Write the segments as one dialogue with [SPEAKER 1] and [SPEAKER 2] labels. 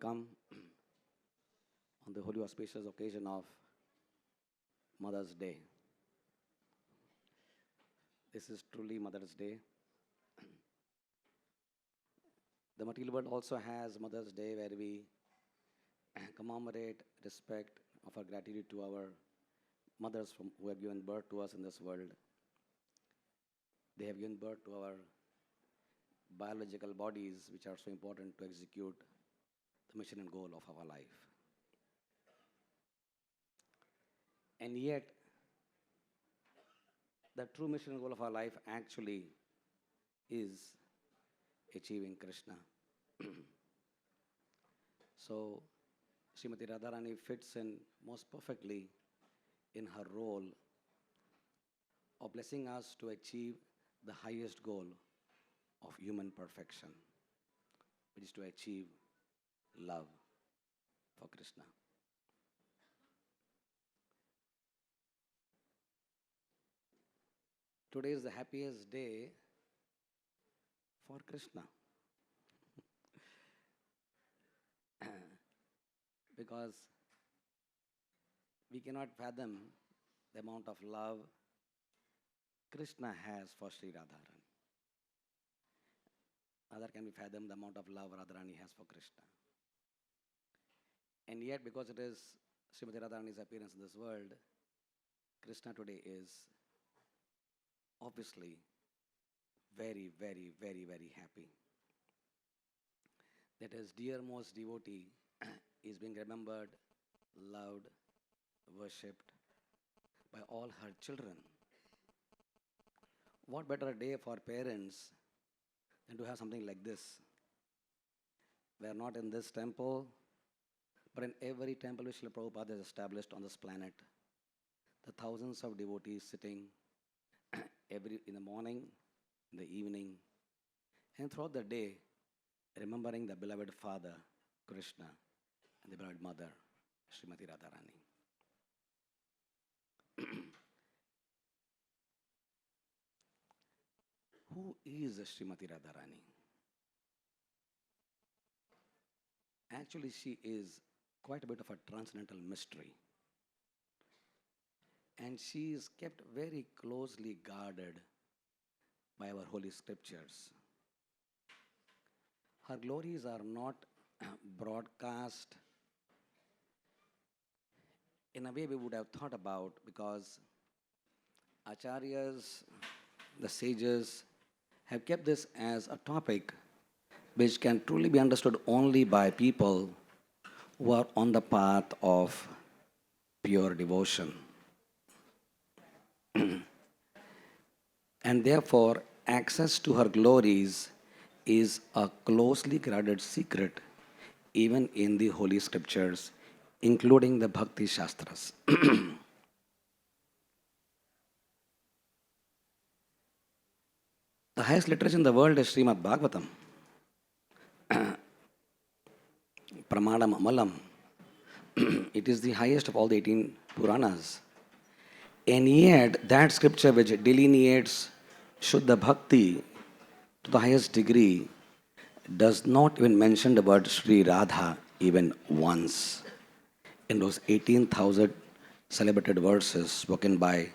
[SPEAKER 1] welcome on the holy auspicious occasion of Mother's Day. This is truly Mother's Day. The material world also has Mother's Day where we commemorate, respect, offer gratitude to our mothers who have given birth to us in this world. They have given birth to our biological bodies, which are so important to execute the mission and goal of our life. And yet, the true mission and goal of our life actually is achieving Krishna. So, Srimati Radharani fits in most perfectly in her role of blessing us to achieve the highest goal of human perfection, which is to achieve love for Krishna. Today is the happiest day for Krishna. Because we cannot fathom the amount of love Krishna has for Sri Radharani. Neither can we fathom the amount of love Radharani has for Krishna. And yet, because it is Srimati Radharani's appearance in this world, Krishna today is obviously very, very, very, very happy that his dearmost devotee is being remembered, loved, worshipped by all her children. What better day for parents than to have something like this? We are not in this temple, but in every temple which Srila Prabhupada has established on this planet, the thousands of devotees sitting in the morning, in the evening, and throughout the day, remembering the beloved father, Krishna, and the beloved mother, Srimati Radharani. Who is Srimati Radharani? Actually, she is quite a bit of a transcendental mystery. And she is kept very closely guarded by our holy scriptures. Her glories are not broadcast in a way we would have thought about, because acharyas, the sages, have kept this as a topic which can truly be understood only by people who are on the path of pure devotion. And therefore, access to her glories is a closely guarded secret, even in the holy scriptures, including the Bhakti Shastras. The highest literature in the world is Srimad Bhagavatam. Pramadam Amalam. It is the highest of all the 18 Puranas. And yet, that scripture which delineates Shuddha Bhakti to the highest degree does not even mention the word Sri Radha even once in those 18,000 celebrated verses spoken by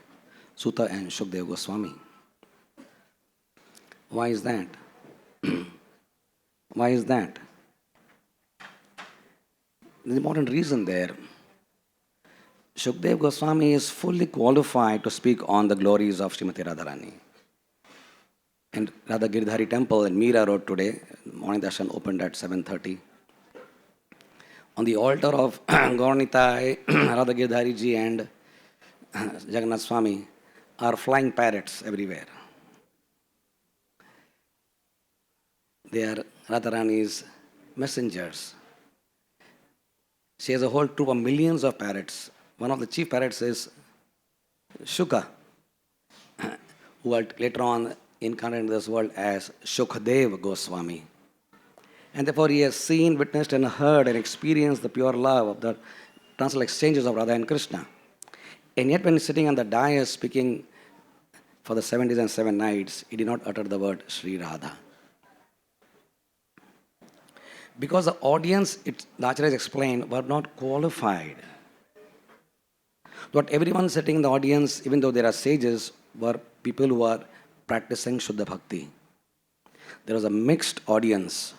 [SPEAKER 1] Sutta and Shukdev Goswami. Why is that? Why is that? There's an important reason there. Shukdev Goswami is fully qualified to speak on the glories of Srimati Radharani. And Radha Giridhari Temple in Meera Road today, morning darshan opened at 7:30. On the altar of Gauranitai, Radha Giridhari ji and Jagannath Swami are flying parrots everywhere. They are Radharani's messengers. She has a whole troop of millions of parrots. One of the chief parrots is Shuka, who will later on incarnate in this world as Shukdev Goswami. And therefore he has seen, witnessed and heard and experienced the pure love of the transcendental exchanges of Radha and Krishna. And yet when he's sitting on the dais speaking for the 7 days and 7 nights, he did not utter the word Sri Radha. Because the audience, the Acharyas explained, were not qualified. Not everyone sitting in the audience, even though there are sages, were people who are practicing Shuddha Bhakti. There was a mixed audience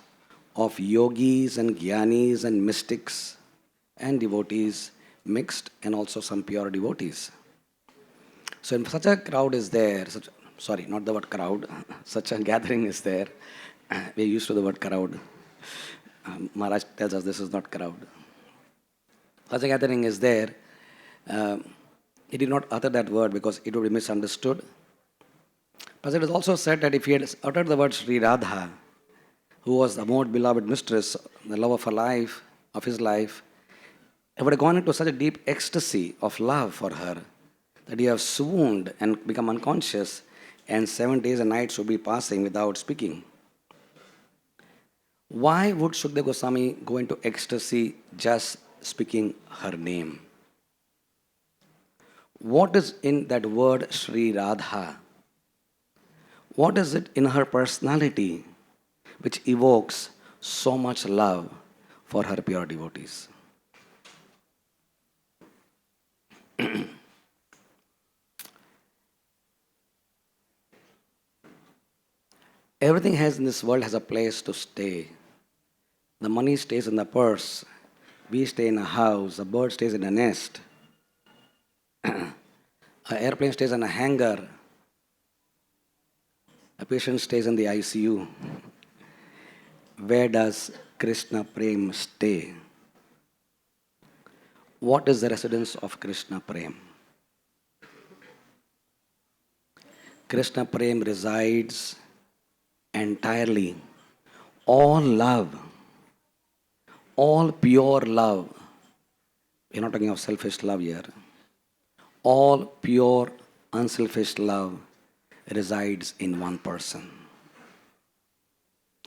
[SPEAKER 1] of yogis and jnanis and mystics and devotees, mixed, and also some pure devotees. So, if such a crowd is there, sorry, not the word crowd, such a gathering is there. We're used to the word crowd. Maharaj tells us this is not crowd. Such a gathering is there. He did not utter that word because it would be misunderstood. But it is also said that if he had uttered the word Sri Radha, who was the more beloved mistress, the love of her life, of his life, he would have gone into such a deep ecstasy of love for her that he have swooned and become unconscious, and 7 days and nights would be passing without speaking. Why would Shukdev Goswami go into ecstasy just speaking her name? What is in that word Sri Radha? What is it in her personality which evokes so much love for her pure devotees? Everything has in this world has a place to stay. The money stays in the purse. We stay in a house. A bird stays in a nest. An airplane stays in a hangar. A patient stays in the ICU. Where does Krishna Prem stay? What is the residence of Krishna Prem? Krishna Prem resides entirely. All love, all pure love. We're not talking of selfish love here. All pure, unselfish love resides in one person.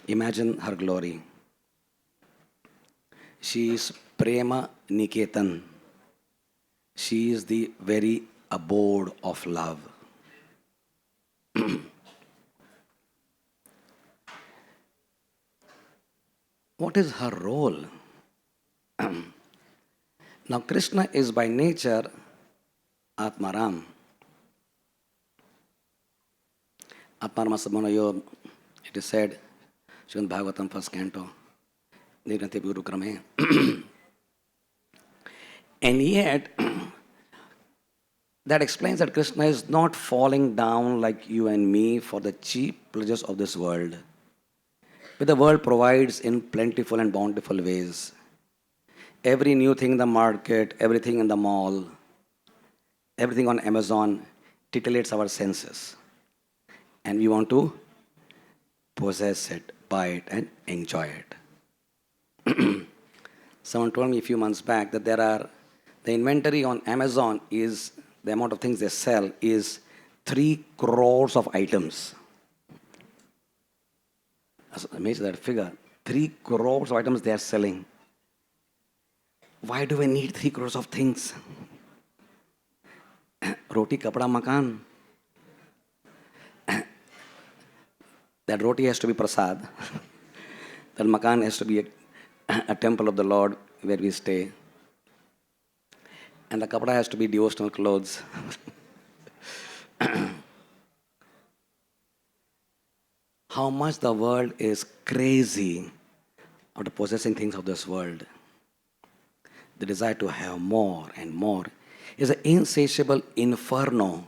[SPEAKER 1] Imagine her glory. She is Prema Niketan. She is the very abode of love. What is her role? Now, Krishna is by nature Atmaram. Atmaramasamanayo, it is said, Srimad Bhagavatam, first canto, Nirnati Guru Krame. And yet, that explains that Krishna is not falling down like you and me for the cheap pleasures of this world, which the world provides in plentiful and bountiful ways. Every new thing in the market, everything in the mall, everything on Amazon titillates our senses. And we want to possess it, buy it, and enjoy it. Someone told me a few months back that the inventory on Amazon is, the amount of things they sell is 3 crores of items. Imagine that figure. 3 crores of items they are selling. Why do we need 3 crores of things? Roti, kapda, makan. That roti has to be prasad. That makan has to be a temple of the Lord where we stay. And the kapda has to be devotional clothes. How much the world is crazy after possessing things of this world. The desire to have more and more is an insatiable inferno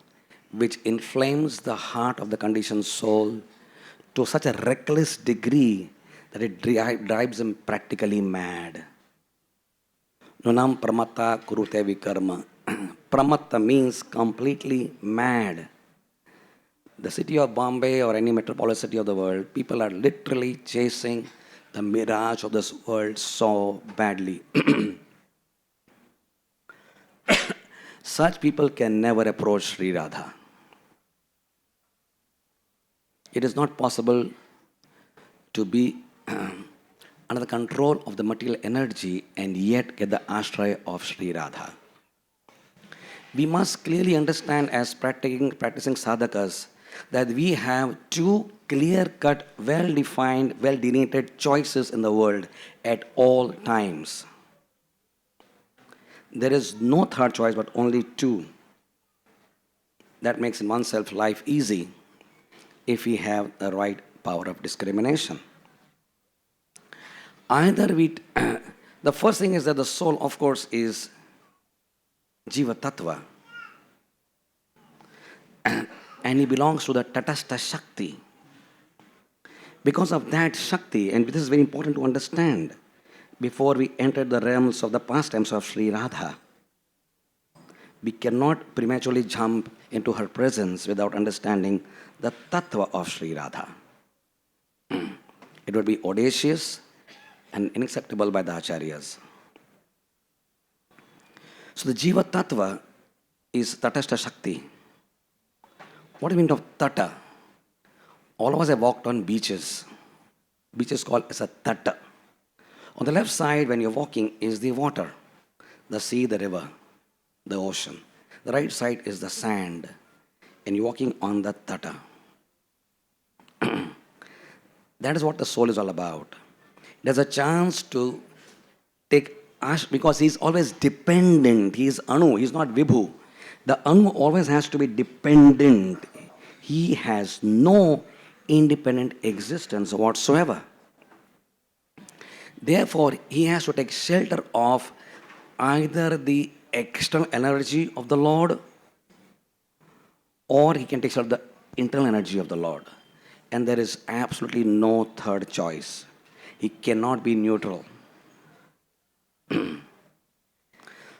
[SPEAKER 1] which inflames the heart of the conditioned soul to such a reckless degree that it drives him practically mad. Nunam pramatta kurute vikarma. Pramatta means completely mad. The city of Bombay or any metropolitan city of the world, people are literally chasing the mirage of this world so badly. Such people can never approach Sri Radha. It is not possible to be under the control of the material energy and yet get the ashraya of Sri Radha. We must clearly understand as practicing sadhakas that we have 2 clear-cut, well-defined, well-delineated choices in the world at all times. There is no third choice but only two. That makes in oneself life easy if we have the right power of discrimination. Either we, the first thing is that the soul, of course, is Jiva Tattva. And he belongs to the Tatastha Shakti. Because of that Shakti, and this is very important to understand, before we enter the realms of the pastimes of Sri Radha, we cannot prematurely jump into her presence without understanding the Tattva of Sri Radha. It would be audacious and unacceptable by the Acharyas. So the Jiva Tattva is Tatastha Shakti. What do you mean of Tata? All of us have walked on beaches. Beaches called as a Tata. On the left side, when you're walking, is the water, the sea, the river, the ocean. The right side is the sand, and you're walking on the Tata. That is what the soul is all about. It has a chance to take Ash, because he's always dependent. He is Anu, he's not Vibhu. The Anu always has to be dependent. He has no independent existence whatsoever. Therefore, he has to take shelter of either the external energy of the Lord, or he can take shelter of the internal energy of the Lord. And there is absolutely no third choice. He cannot be neutral.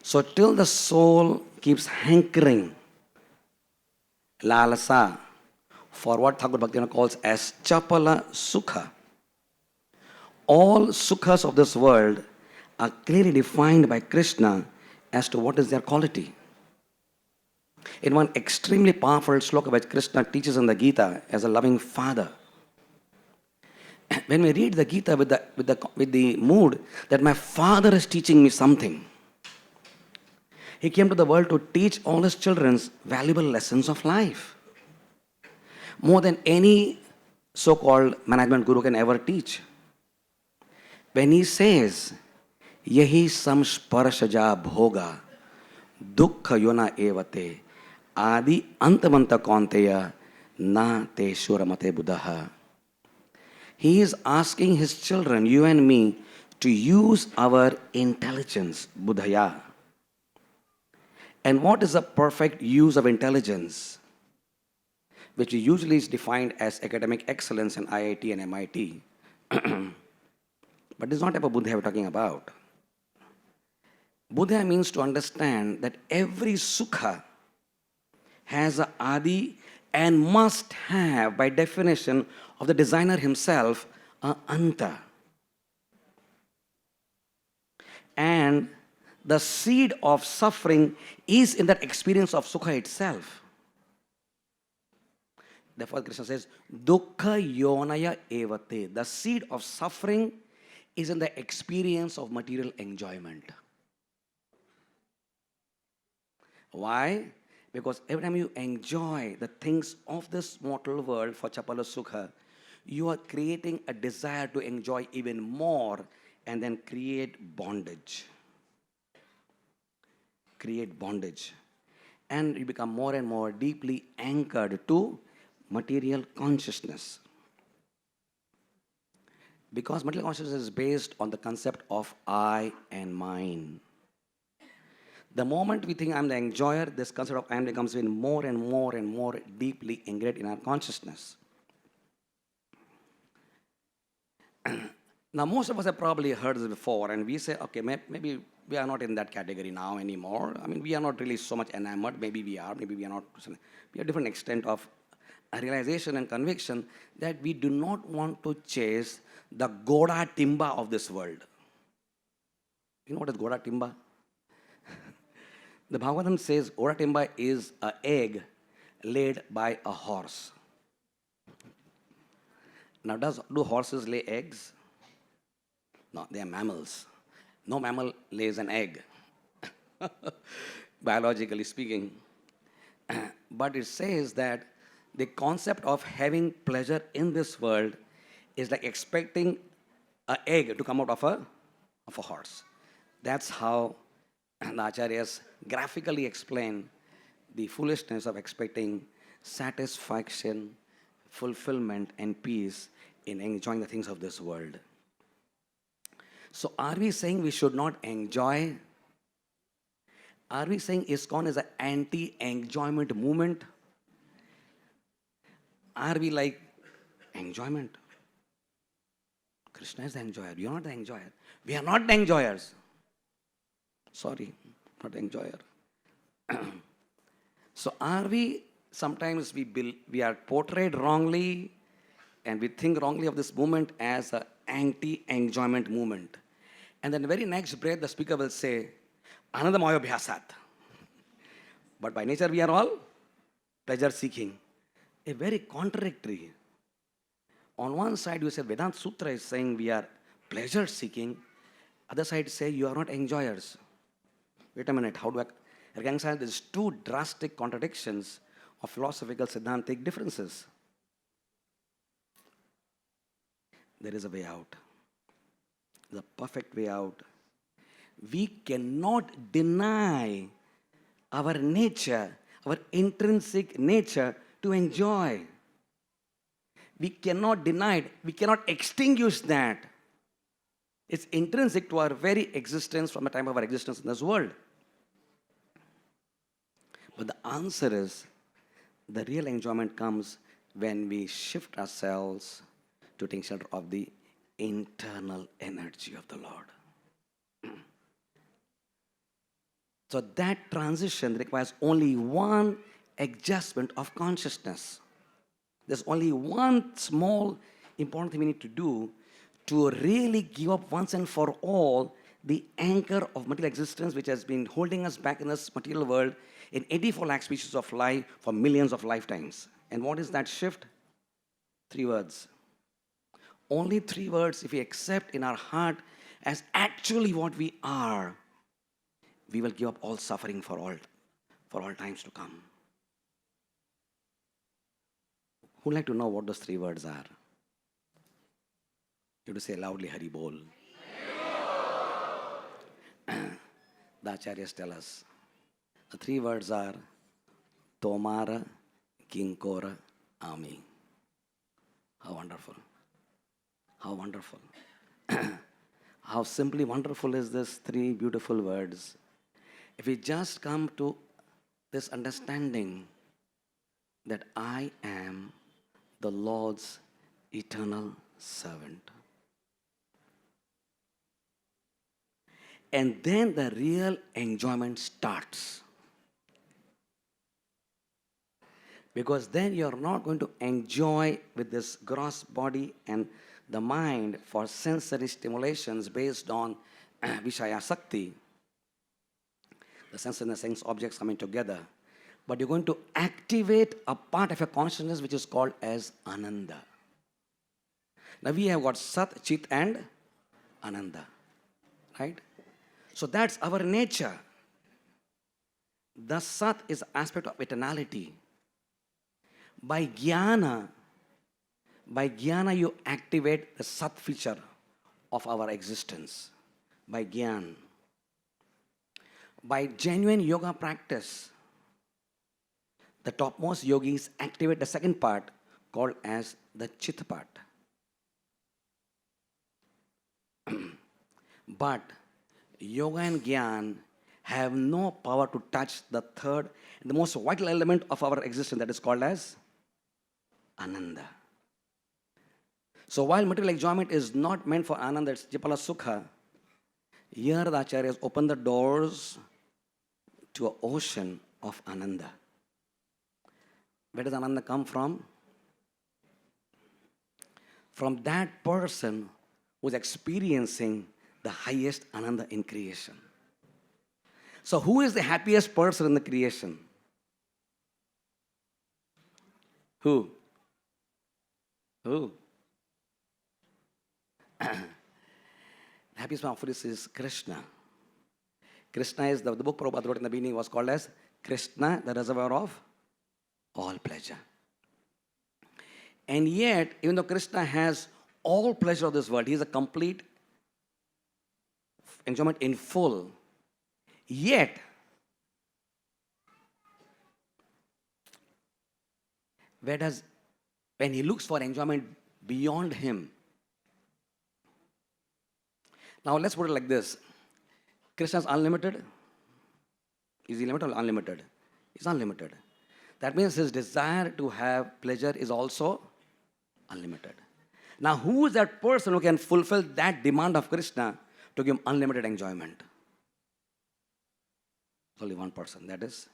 [SPEAKER 1] So till the soul keeps hankering, lalasa, for what Thakur Bhaktivinoda calls as chapala sukha, all sukhas of this world are clearly defined by Krishna as to what is their quality. In one extremely powerful sloka which Krishna teaches in the Gita as a loving father, when we read the Gita with the mood that my father is teaching me something, he came to the world to teach all his children valuable lessons of life, more than any so-called management guru can ever teach. When he says, Yahi samsparshaja bhoga, dukkha yona evate, adi antamanta konteya, na te shuramate buddhaha. He is asking his children, you and me, to use our intelligence, buddhaya. And what is the perfect use of intelligence? Which usually is defined as academic excellence in IIT and MIT. But this is not about Buddha we're talking about. Buddha means to understand that every sukha has a adi and must have, by definition of the designer himself, a anta. And the seed of suffering is in that experience of sukha itself. Therefore, Krishna says, dukkha yonaya evate. The seed of suffering is in the experience of material enjoyment. Why? Because every time you enjoy the things of this mortal world for chapala sukha, you are creating a desire to enjoy even more and then create bondage. Create bondage. And you become more and more deeply anchored to material consciousness. Because material consciousness is based on the concept of I and mine. The moment we think I'm the enjoyer, this concept of I becomes even more and more and more deeply ingrained in our consciousness. Now, most of us have probably heard this before, and we say, okay, maybe we are not in that category now anymore. I mean, we are not really so much enamored. Maybe we are, maybe we are not. We have different extent of realization and conviction that we do not want to chase the Goda Timba of this world. You know what is Goda Timba? The Bhagavatam says Goda Timba is an egg laid by a horse. Now, do horses lay eggs? No, they are mammals. No mammal lays an egg, biologically speaking. But it says that The concept of having pleasure in this world is like expecting an egg to come out of a horse. That's how the acharyas graphically explain the foolishness of expecting satisfaction, fulfillment, and peace in enjoying the things of this world. So, are we saying we should not enjoy? Are we saying ISKCON is an anti enjoyment movement? Are we like enjoyment? Krishna is the enjoyer. You are not the enjoyer. We are not the enjoyers. Sorry, not the enjoyer. So are we, sometimes we are portrayed wrongly and we think wrongly of this movement as an anti-enjoyment movement. And then the very next breath the speaker will say, Anandamaya Bhyasat. But by nature we are all pleasure seeking. A very contradictory. On one side you say Vedanta Sutra is saying we are pleasure seeking. Other side say you are not enjoyers. Wait a minute, how do I reconcile these two drastic contradictions of philosophical Siddhantic differences? There is a way out. The perfect way out. We cannot deny our nature, our intrinsic nature to enjoy. We cannot deny it. We cannot extinguish that. It's intrinsic to our very existence from the time of our existence in this world. But the answer is, the real enjoyment comes when we shift ourselves to take shelter of the internal energy of the Lord. So that transition requires only one adjustment of consciousness. There's only one small important thing we need to do to really give up once and for all the anchor of material existence which has been holding us back in this material world in 84 lakh species of life for millions of lifetimes. And what is that shift? 3 words. Only 3 words, if we accept in our heart as actually what we are, we will give up all suffering for all times to come. Who would like to know what those 3 words are? You have to say loudly, Hari Bol. The acharyas tell us. The 3 words are Tomara, Kinkora, Ami. How wonderful. How wonderful. How simply wonderful is this 3 beautiful words. If we just come to this understanding that I am the Lord's eternal servant. And then the real enjoyment starts. Because then you're not going to enjoy with this gross body and the mind for sensory stimulations based on Vishaya Sakti, the sense and the sense objects coming together. But you're going to activate a part of your consciousness which is called as Ananda. Now we have got Sat, Chit and Ananda. Right? So that's our nature. The Sat is aspect of eternality. By jnana you activate the Sat feature of our existence. By jnana. By genuine yoga practice, the topmost yogis activate the second part called as the Chit part. But yoga and jnana have no power to touch the third, the most vital element of our existence, that is called as Ananda. So while material enjoyment is not meant for Ananda, it's Jipala Sukha, here the acharyas open the doors to an ocean of Ananda. Where does Ananda come from? From that person who is experiencing the highest Ananda in creation. So who is the happiest person in the creation? Who? Who? The happiest one of this is Krishna. Krishna is, the book Prabhupada wrote in the beginning was called as Krishna, the reservoir of all pleasure. And yet, even though Krishna has all pleasure of this world, he is a complete enjoyment in full. Yet, when he looks for enjoyment beyond him, now let's put it like this. Krishna is unlimited. Is he limited or unlimited? He's unlimited. That means his desire to have pleasure is also unlimited. Now, who is that person who can fulfill that demand of Krishna to give him unlimited enjoyment? There's only one person, that is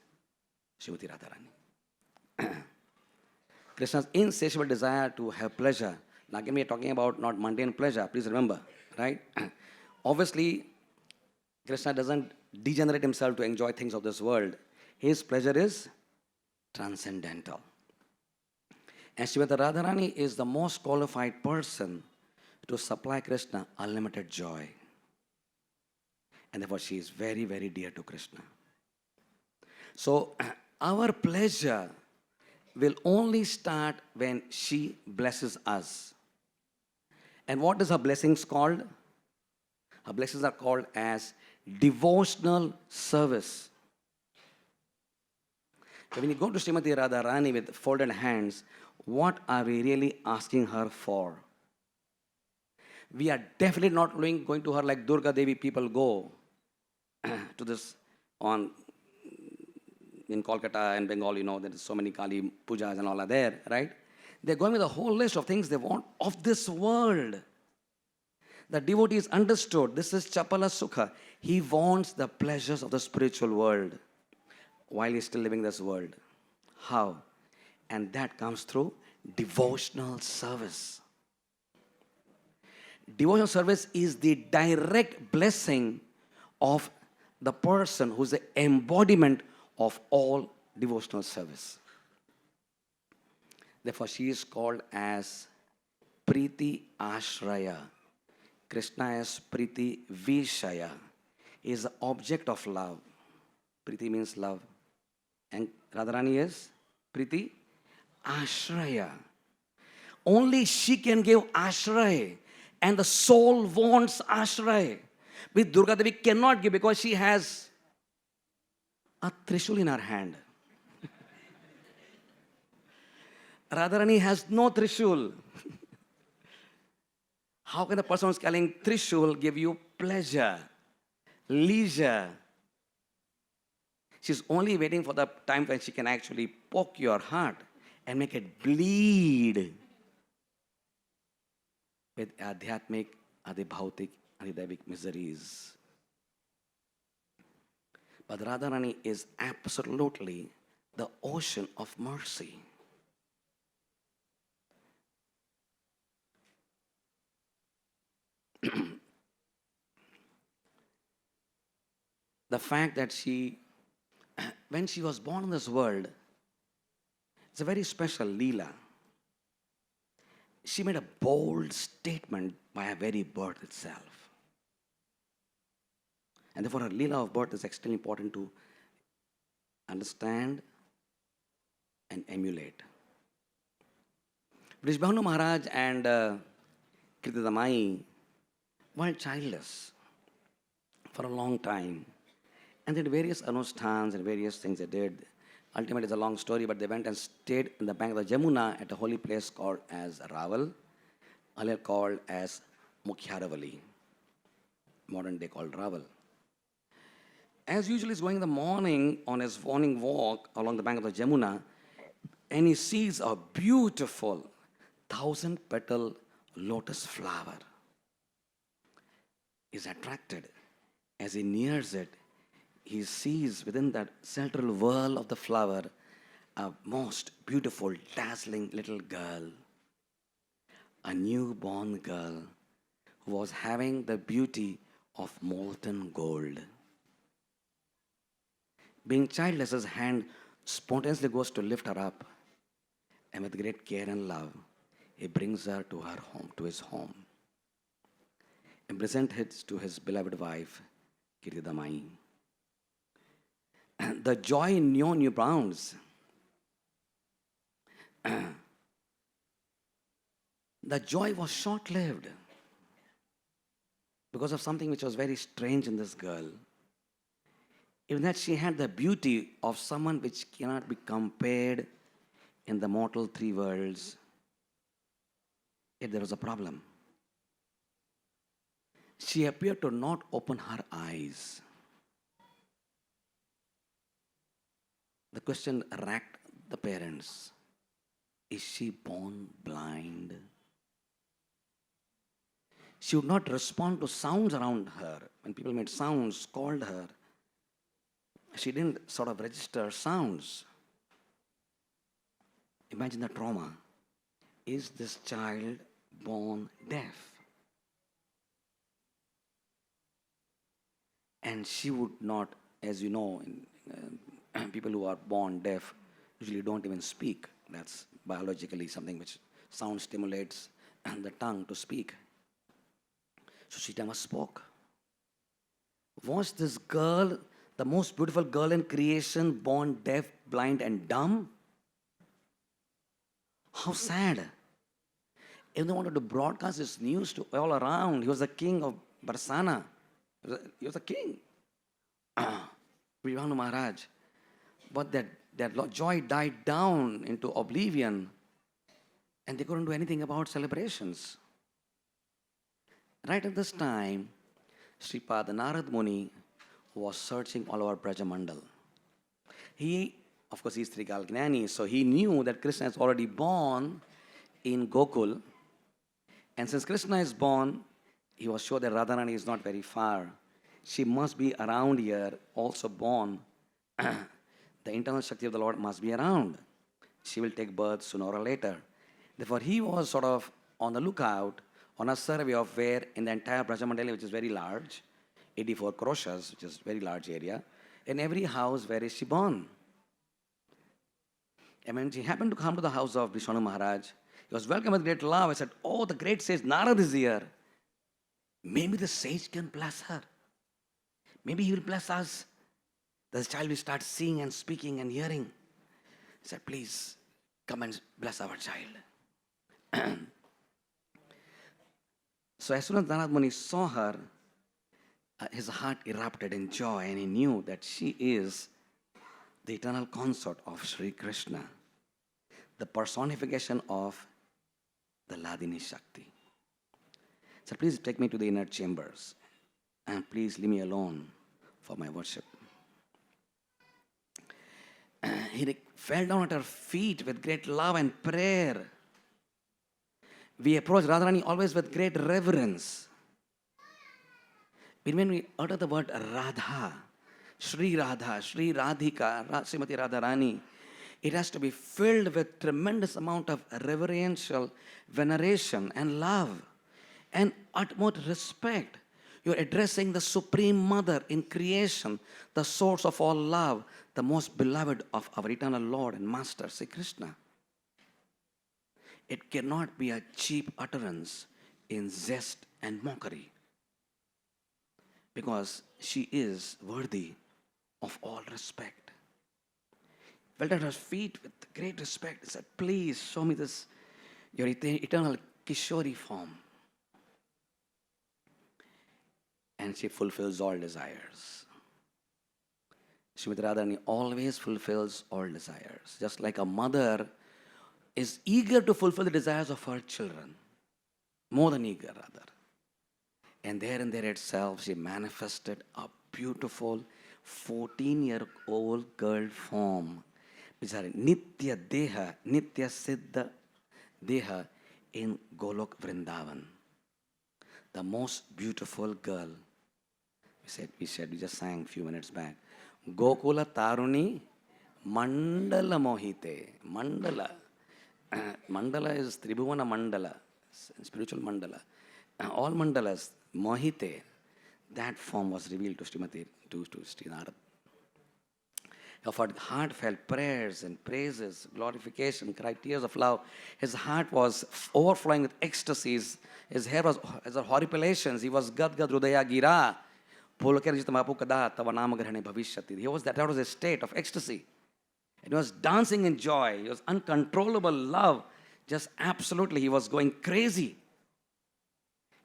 [SPEAKER 1] Srimati Radharani. Krishna's insatiable desire to have pleasure. Now, again, we are talking about not mundane pleasure, please remember, right? Obviously, Krishna doesn't degenerate himself to enjoy things of this world. His pleasure is transcendental. And Srimati Radharani is the most qualified person to supply Krishna unlimited joy. And therefore, she is very, very dear to Krishna. So, our pleasure will only start when she blesses us. And what is her blessings called? Her blessings are called as devotional service. So when you go to Srimati Radharani with folded hands, what are we really asking her for? We are definitely not going to her like Durga Devi people go to this in Kolkata and Bengal, there is so many Kali pujas and all are there, right? They're going with a whole list of things they want of this world. The devotee is understood. This is Chapala Sukha. He wants the pleasures of the spiritual world while he's still living this world. How? And that comes through devotional service. Devotional service is the direct blessing of the person who's the embodiment of all devotional service. Therefore, she is called as Priti Ashraya. Krishna is Priti Vishaya. He is the object of love. Priti means love. And Radharani is Priti Ashraya. Only she can give Ashraya. And the soul wants Ashraya. With Durga Devi cannot give because she has a trishul in her hand. Radharani has no trishul. How can the person who's carrying trishul give you pleasure, leisure? She's only waiting for the time when she can actually poke your heart and make it bleed with adhyatmic, adibhautik, adidaivic miseries. But Radharani is absolutely the ocean of mercy. The fact that when she was born in this world, it's a very special leela. She made a bold statement by her very birth itself. And therefore her leela of birth is extremely important to understand and emulate. Vrishabhanu Maharaj and Kirtidamai were childless for a long time. And they did various anusthans and various things they did. Ultimately, it's a long story, but they went and stayed in the bank of the Jamuna at a holy place called as Raval, earlier called as Mukhyaravali, modern day called Raval. As usually he's going in the morning on his morning walk along the bank of the Jamuna, and he sees a beautiful 1,000-petal lotus flower. He's attracted. As he nears it, he sees within that central whirl of the flower a most beautiful, dazzling little girl, a newborn girl who was having the beauty of molten gold. Being childless, his hand spontaneously goes to lift her up, and with great care and love, he brings her to her home, to his home, and presents it to his beloved wife, Kirtidamai. The joy knew no bounds. The joy was short lived because of something which was very strange in this girl. Even that she had the beauty of someone which cannot be compared in the mortal three worlds, yet there was a problem. She appeared to not open her eyes. The question racked the parents. Is she born blind? She would not respond to sounds around her. When people made sounds, called her, she didn't sort of register sounds. Imagine the trauma. Is this child born deaf? And she would not, as you know, people who are born deaf usually don't even speak. That's biologically something which sound stimulates the tongue to speak. So she never spoke. Was this girl the most beautiful girl in creation, born deaf, blind, and dumb? How sad. If they wanted to broadcast this news to all around, he was the king of Barsana. He was a king. Vivanu Maharaj. But that joy died down into oblivion, and they couldn't do anything about celebrations. Right at this time, Sripad Narad Muni was searching all over Brajamandal. He, of course, is Trikal Gnani, so he knew that Krishna is already born in Gokul. And since Krishna is born, he was sure that Radharani is not very far. She must be around here, also born. The internal Shakti of the Lord must be around. She will take birth sooner or later. Therefore, he was sort of on the lookout, on a survey of where in the entire Brajamandali, which is very large, 84 kroshas, which is a very large area, in every house, where is she born? And when she happened to come to the house of Vishnu Maharaj, he was welcomed with great love. I said, oh, the great sage Narad is here. Maybe the sage can bless her. Maybe he will bless us. The child will start seeing and speaking and hearing. He said, please, come and bless our child. So as soon as Narad Muni saw her, his heart erupted in joy, and he knew that she is the eternal consort of Sri Krishna, the personification of the Ladini Shakti. So please take me to the inner chambers, and please leave me alone for my worship. He fell down at her feet with great love and prayer. We approach Radharani always with great reverence. When we utter the word Radha, Sri Radhika, Srimati Radharani, it has to be filled with tremendous amount of reverential veneration and love and utmost respect. You're addressing the Supreme Mother in creation, the source of all love, the most beloved of our eternal Lord and Master, Sri Krishna. It cannot be a cheap utterance in zest and mockery, because she is worthy of all respect. Fell at her feet with great respect and said, please show me this, your eternal Kishori form. And she fulfills all desires. Srimati Radharani always fulfills all desires. Just like a mother is eager to fulfill the desires of her children. More than eager, rather. And there in there itself, she manifested a beautiful 14-year-old girl form, which are Nitya Deha, Nitya Siddha Deha in Golok Vrindavan. The most beautiful girl. We just sang a few minutes back. Gokula Taruni Mandala Mohite. Mandala. Mandala is Tribhuvana Mandala, spiritual Mandala. All mandalas, Mohite, that form was revealed to Srimati, to Sri Narad. Of her heartfelt prayers and praises, glorification, cried tears of love. His heart was overflowing with ecstasies. His hair was as horripilations. He was Gad Gad Rudaya Gira. That was a state of ecstasy. It was dancing in joy. It was uncontrollable love Just absolutely, he was going crazy.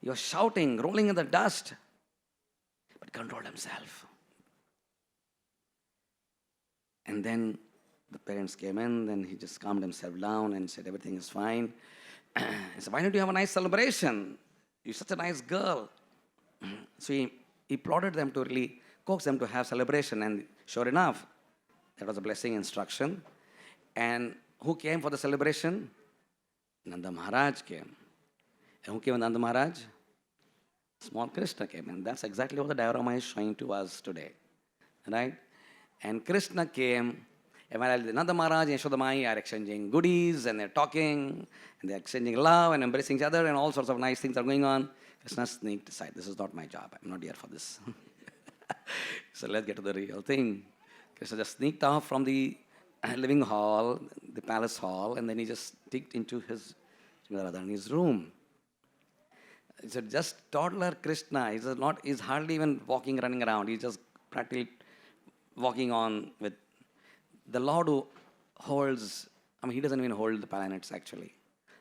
[SPEAKER 1] He was shouting, rolling in the dust, but controlled himself. And then the parents came in, then he just calmed himself down and said, everything is fine. He said, why don't you have a nice celebration? You're such a nice girl. So he plotted them to really coax them to have celebration. And sure enough, that was a blessing instruction. And who came for the celebration? Nanda Maharaj came. And who came with Nanda Maharaj? Small Krishna came. And that's exactly what the diorama is showing to us today. Right? And Krishna came. And while Nanda Maharaj and Yashodamai are exchanging goodies and they're talking and they're exchanging love and embracing each other and all sorts of nice things are going on, Krishna sneaked aside. This is not my job. I'm not here for this. So let's get to the real thing. Krishna just sneaked off from the living hall, the palace hall, and then he just sneaked into his Radharani's room. It's just toddler Krishna. He's hardly even walking, running around. He's just practically walking on with the Lord who holds, he doesn't even hold the planets actually.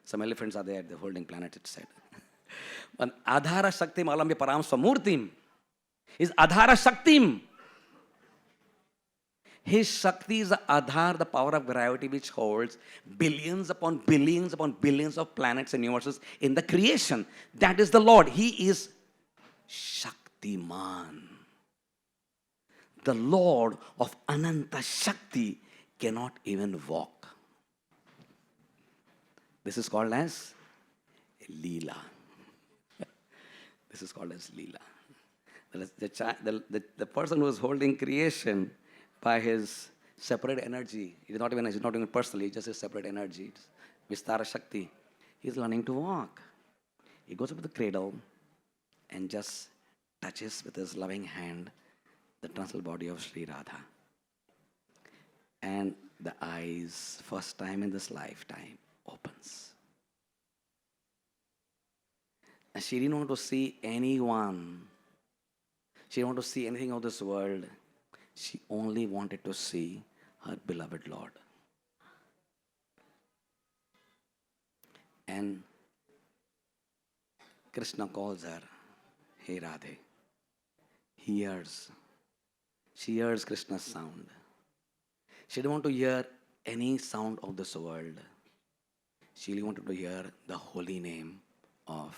[SPEAKER 1] Some elephants are there, they're holding planets, it said. But Adhara Shaktim Alambya Param Swamurtim is Adhara Shaktim. His Shakti is the Adhar, the power of gravity which holds billions upon billions upon billions of planets and universes in the creation. That is the Lord. He is Shaktiman. The Lord of Ananta Shakti cannot even walk. This is called as Leela. This is called as Leela. The person who is holding creation by his separate energy, he's not even personally, just his separate energy, Vistara Shakti, he's learning to walk. He goes up to the cradle and just touches with his loving hand the tranquil body of Sri Radha. And the eyes, first time in this lifetime, opens. And she didn't want to see anyone. She didn't want to see anything of this world. She only wanted to see her beloved Lord. And Krishna calls her, Hey Radhe. She hears Krishna's sound. She didn't want to hear any sound of this world. She really wanted to hear the holy name of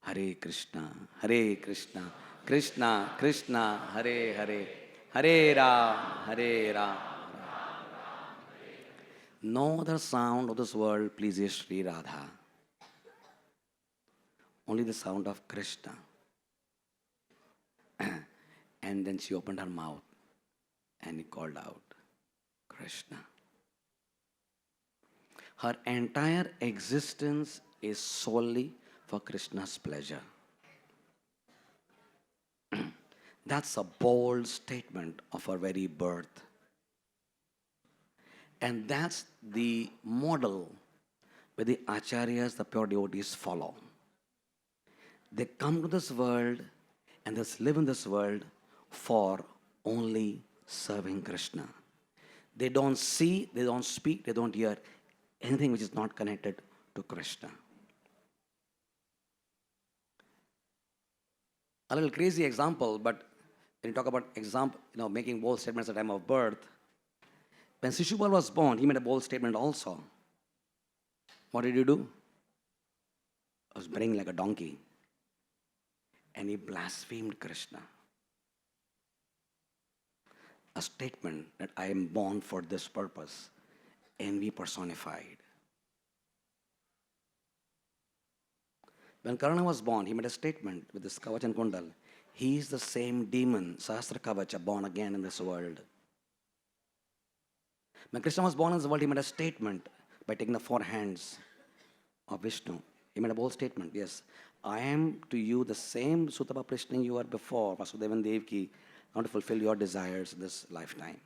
[SPEAKER 1] Hare Krishna, Krishna Krishna, Hare Hare, Hare Ram. No other sound of this world pleases Sri Radha. Only the sound of Krishna. And then she opened her mouth and he called out, Krishna. Her entire existence is solely for Krishna's pleasure. That's a bold statement of her very birth. And that's the model where the acharyas, the pure devotees, follow. They come to this world and they live in this world for only serving Krishna. They don't see, they don't speak, they don't hear anything which is not connected to Krishna. A little crazy example, but when you talk about making bold statements at the time of birth, when Shishupal was born, he made a bold statement also. What did he do? He was braying like a donkey. And he blasphemed Krishna. A statement that I am born for this purpose. Envy personified. When Karna was born, he made a statement with this Kavach and Kundal. He is the same demon, Sahasra Kavacha, born again in this world. When Krishna was born in this world, he made a statement by taking the 4 hands of Vishnu. He made a bold statement, yes. I am to you the same Sutapa Prishna you were before, Vasudevan Devaki. I want to fulfill your desires in this lifetime.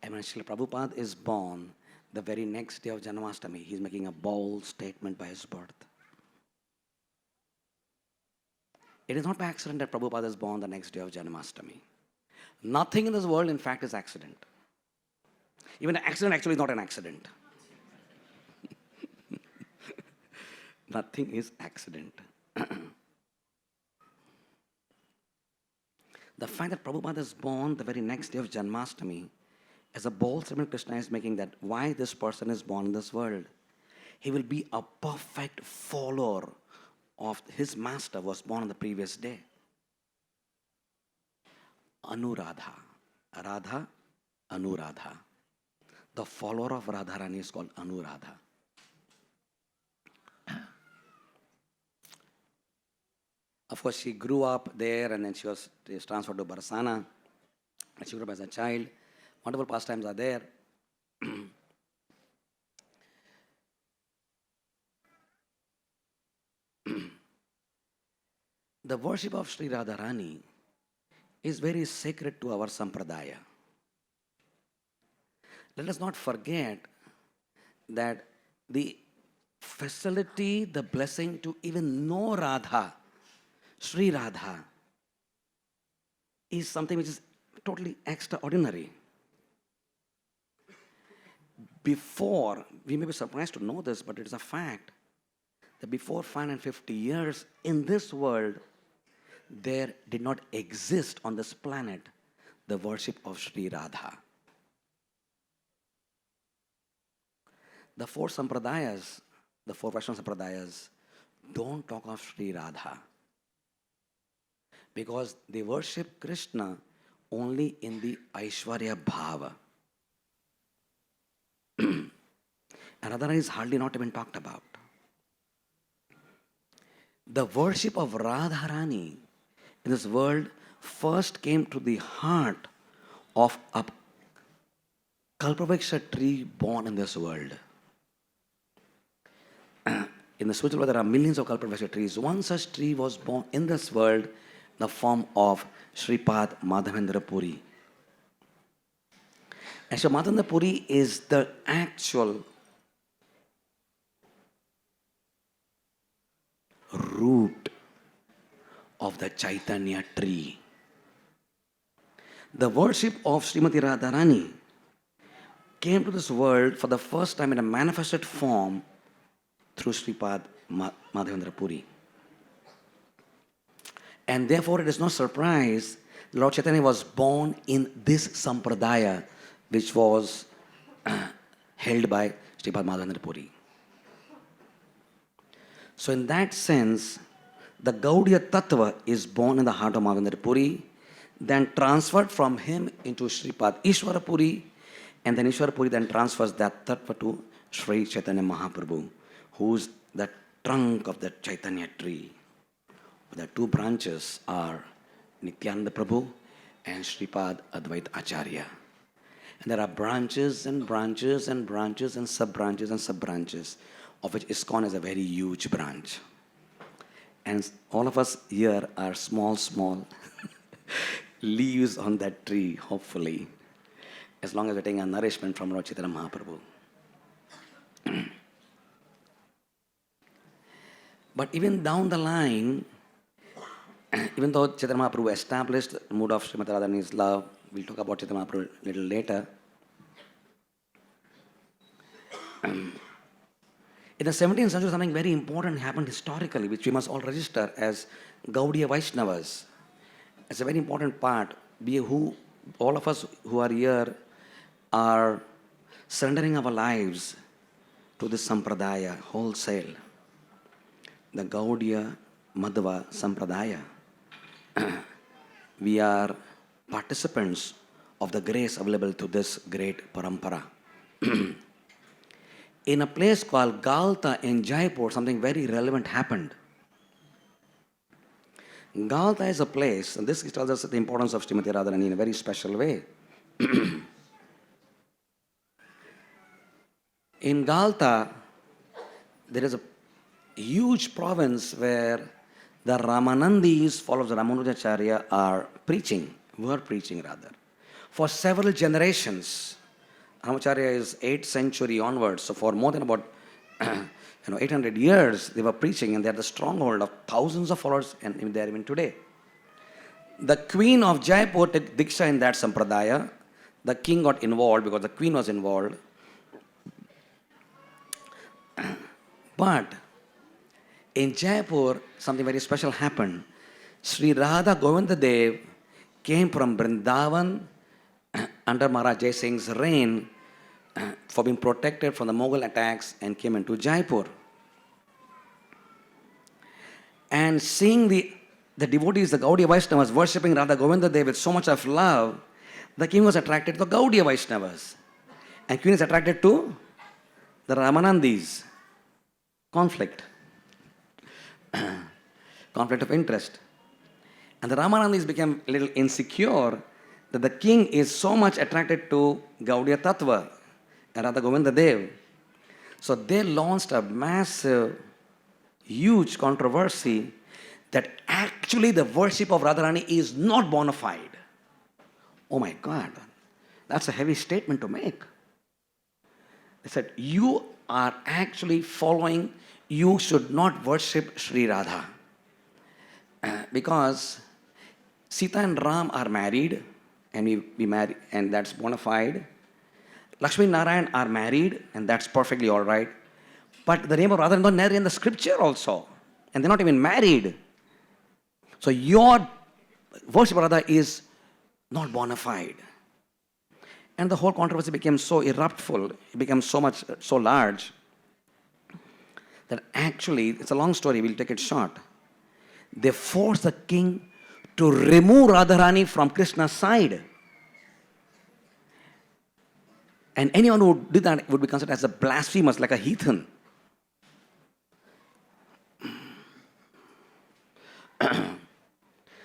[SPEAKER 1] And when Srila Prabhupada is born, the very next day of Janmashtami, he's making a bold statement by his birth. It is not by accident that Prabhupada is born the next day of Janmashtami. Nothing in this world, in fact, is accident. Even an accident actually is not an accident. Nothing is accident. The fact that Prabhupada is born the very next day of Janmashtami is a bold statement Krishna is making, that why this person is born in this world. He will be a perfect follower of his master was born on the previous day. Anuradha. Radha, Anuradha. The follower of Radharani is called Anuradha. Of course, she grew up there and then she was transferred to Barsana. She grew up as a child. Wonderful pastimes are there. The worship of Sri Radharani is very sacred to our sampradaya. Let us not forget that the facility, the blessing to even know Radha, Sri Radha, is something which is totally extraordinary. Before, we may be surprised to know this, but it is a fact, that before 550 years in this world, there did not exist on this planet the worship of Sri Radha. The four sampradayas, the four Vaishnava sampradayas, don't talk of Sri Radha, because they worship Krishna only in the Aishwarya Bhava. And Radharani is hardly not even talked about. The worship of Radharani in this world first came to the heart of a Kalpavriksha tree born in this world. In the spiritual world, there are millions of Kalpavriksha trees. One such tree was born in this world in the form of Shripad Madhavendra Puri. And Sri Madhavendra Puri is the actual root of the Chaitanya tree. The worship of Srimati Radharani came to this world for the first time in a manifested form through Sripad Madhavendra Puri. And therefore it is no surprise Lord Chaitanya was born in this sampradaya which was held by Sripad Madhavendra Puri. So in that sense, the Gaudiya Tattva is born in the heart of Madhavendra Puri, then transferred from him into Sripad Ishwara Puri, and then Ishwara Puri then transfers that Tattva to Sri Chaitanya Mahaprabhu, who's the trunk of the Chaitanya tree. The two branches are Nityananda Prabhu and Sripad Advaita Acharya. And there are branches and branches and branches and sub-branches and sub-branches, of which ISKCON is a very huge branch. And all of us here are small leaves on that tree, hopefully, as long as we're taking a nourishment from Lord Chaitanya Mahaprabhu. But even down the line, even though Chaitanya Mahaprabhu established the mood of Srimati Radharani's love, we'll talk about Chaitanya Mahaprabhu a little later. In the 17th century, something very important happened historically, which we must all register as Gaudiya Vaishnavas. It's a very important part. All of us who are here are surrendering our lives to this sampradaya wholesale. The Gaudiya Madhva Sampradaya. We are participants of the grace available to this great parampara. In a place called Galta in Jaipur, something very relevant happened. Galta is a place, and this tells us the importance of Srimati Radharani in a very special way. In Galta, there is a huge province where the Ramanandis, followers of Ramanujacharya, were preaching rather. For several generations, Ramanujacharya is 8th century onwards, so for more than about 800 years, they were preaching, and they are the stronghold of thousands of followers, and they are even today. The queen of Jaipur took Diksha in that sampradaya. The king got involved because the queen was involved. But In Jaipur, something very special happened. Sri Radha Govinda Dev came from Vrindavan under Maharaj Jai Singh's reign for being protected from the Mughal attacks and came into Jaipur. And seeing the devotees, the Gaudiya Vaishnavas, worshipping Radha Govinda Dev with so much of love, the king was attracted to the Gaudiya Vaishnavas. And queen is attracted to the Ramanandis. Conflict. Conflict of interest. And the Ramanandis became a little insecure that the king is so much attracted to Gaudiya Tattva and Radha Govinda Dev. So they launched a massive, huge controversy that actually the worship of Radharani is not bona fide. Oh my God, that's a heavy statement to make. They said, you are actually following, you should not worship Sri Radha. Because Sita and Ram are married, and we marry, and that's bona fide. Lakshmi and Narayan are married, and that's perfectly all right. But the name of Radha is not narrated in the scripture also, and they're not even married. So your worship of Radha is not bona fide. And the whole controversy became so eruptful, it became so large, that actually, it's a long story, we'll take it short. They forced the king to remove Radharani from Krishna's side. And anyone who did that would be considered as a blasphemous, like a heathen.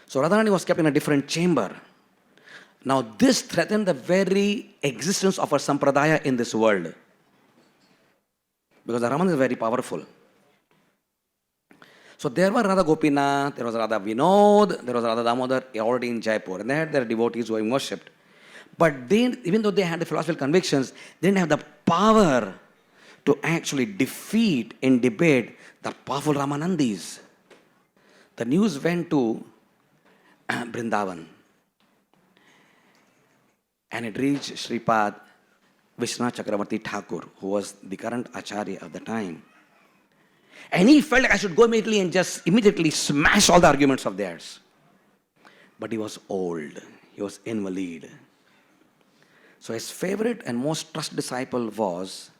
[SPEAKER 1] So Radharani was kept in a different chamber. Now this threatened the very existence of our sampradaya in this world. Because the Raman is very powerful. So there were Radha Gopinath, there was Radha Vinod, there was Radha Damodar already in Jaipur. And they had their devotees who were worshipped. But they, even though they had the philosophical convictions, they didn't have the power to actually defeat in debate the powerful Ramanandis. The news went to Vrindavan. And it reached Sripad Vishwanath Chakravarti Thakur, who was the current Acharya of the time. And he felt like I should go immediately and just immediately smash all the arguments of theirs. But he was old. He was invalid. So his favorite and most trusted disciple was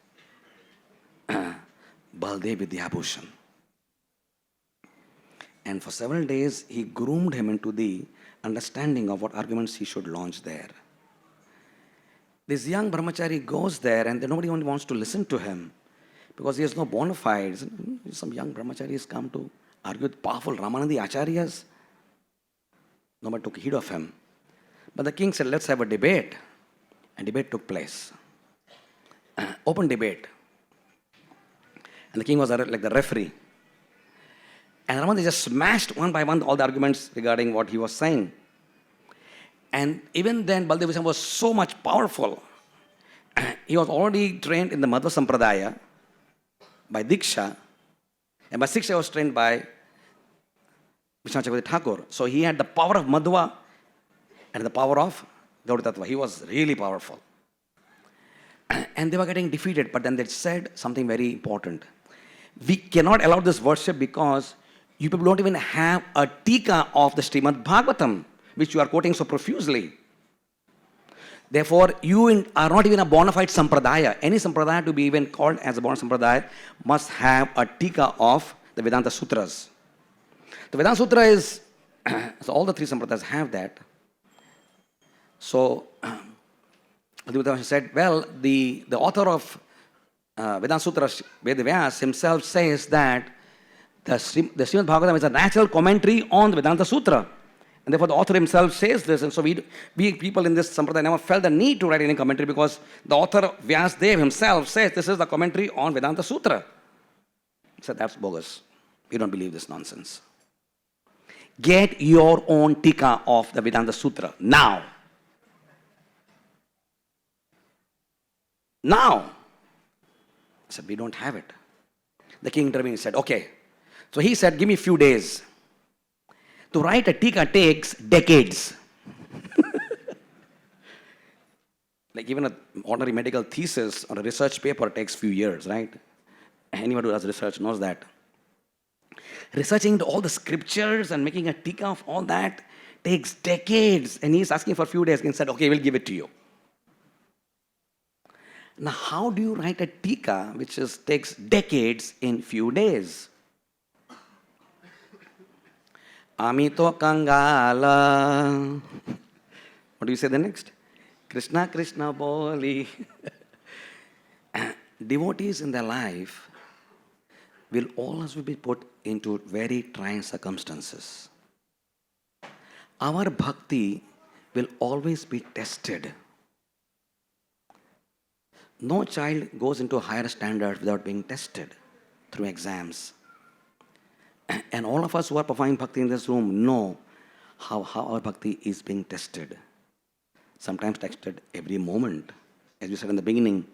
[SPEAKER 1] Baldev Vidyabhushan. And for several days, he groomed him into the understanding of what arguments he should launch there. This young brahmachari goes there and nobody wants to listen to him because he has no bona fides. Some young brahmachari has come to argue with powerful Ramanandi acharyas. Nobody took heed of him. But the king said, let's have a debate. And debate took place. Open debate. And the king was like the referee. And Ramanandi just smashed one by one all the arguments regarding what he was saying. And even then, Baldev Vishwanath was so much powerful. He was already trained in the Madhva Sampradaya by Diksha. And by Siksha, he was trained by Vishwanath Chakravarti Thakur. So he had the power of Madhva and the power of Gaudiya Tattva. He was really powerful. And they were getting defeated. But then they said something very important. We cannot allow this worship because you people don't even have a tika of the Srimad Bhagavatam, which you are quoting so profusely. Therefore, you are not even a bona fide sampradaya. Any sampradaya to be even called as a bona sampradaya must have a tika of the Vedanta Sutras. The Vedanta Sutra is, so all the three sampradayas have that. So, Advaita said, well, the author of Vedanta Sutra, Vedavyas, himself says that the Srimad Bhagavatam is a natural commentary on the Vedanta Sutra. And therefore, the author himself says this. And so we people in this sampradaya never felt the need to write any commentary because the author, Vyasdev himself, says this is the commentary on Vedanta Sutra. He said, that's bogus. We don't believe this nonsense. Get your own tika of the Vedanta Sutra now. Now. I said, we don't have it. The king intervened and said, okay. So he said, give me a few days. To write a tika takes decades. Like even an ordinary medical thesis or a research paper takes few years, right? Anyone who does research knows that. Researching into all the scriptures and making a tika of all that takes decades. And he's asking for a few days and said, okay, we'll give it to you. Now, how do you write a tika which takes decades in few days? Amito Kangala. What do you say the next? Krishna Krishna Boli. Devotees in their life will always be put into very trying circumstances. Our bhakti will always be tested. No child goes into higher standards without being tested through exams. And all of us who are performing bhakti in this room know how our bhakti is being tested. Sometimes tested every moment. As we said in the beginning,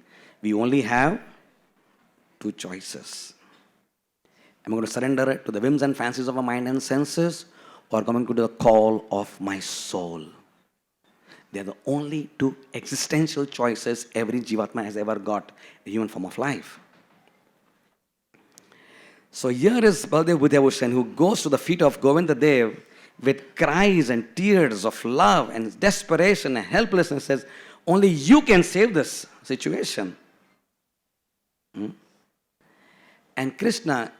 [SPEAKER 1] we only have two choices. Am I going to surrender to the whims and fancies of my mind and senses, or coming to the call of my soul? They are the only two existential choices every Jivatma has ever got in human form of life. So here is Baldev Buddhabhushan, who goes to the feet of Govinda Dev with cries and tears of love and desperation and helplessness, says, only you can save this situation. And Krishna,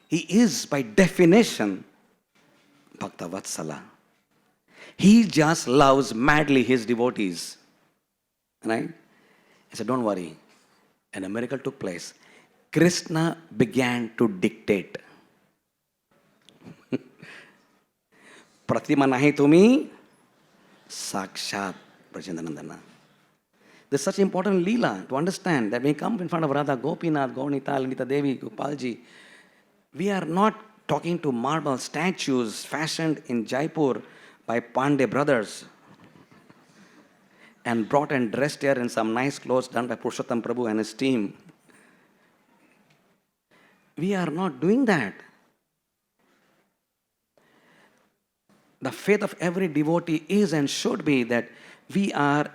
[SPEAKER 1] he is by definition Bhakta Vatsala. He just loves madly his devotees. Right? He said, don't worry. And a miracle took place. Krishna began to dictate. Pratima nahi tumi sakshat Prajandanandana. This is such important leela to understand that when we come in front of Radha, Gopinath, Gaunita, Lalita Devi, Gopalji, we are not talking to marble statues fashioned in Jaipur by Pandey brothers and brought and dressed here in some nice clothes done by Purushottam Prabhu and his team. We are not doing that. The faith of every devotee is and should be that we are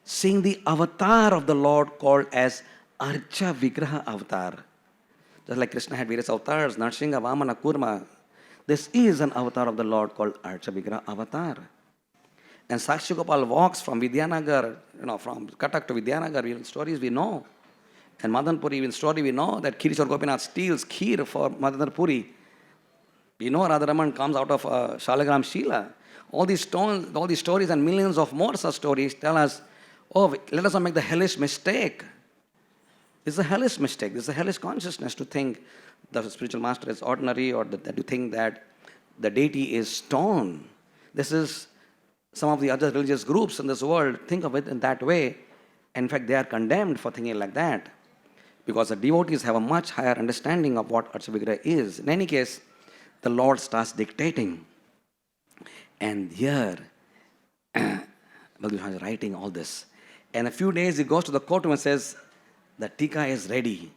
[SPEAKER 1] seeing the avatar of the Lord called as Archa Vigraha Avatar. Just like Krishna had various avatars, Narsingha, Vamana, Kurma. This is an avatar of the Lord called Archa Vigraha Avatar. And Sakshi Gopal walks from Vidyanagar, from Katak to Vidyanagar, even stories we know. And Madanpuri, even story we know that Kirishwar Gopinath steals kheer for Madanpuri. We know Radharaman comes out of Shalagram Sheela. All these stories and millions of more such stories tell us, let us not make the hellish mistake. This is a hellish mistake. This is a hellish consciousness to think the spiritual master is ordinary, or that you think that the deity is stone. This is some of the other religious groups in this world think of it in that way. In fact, they are condemned for thinking like that, because the devotees have a much higher understanding of what Archa Vigraha is. In any case, the Lord starts dictating. And here, Bhagavad is writing all this. And a few days he goes to the courtroom and says, the tika is ready.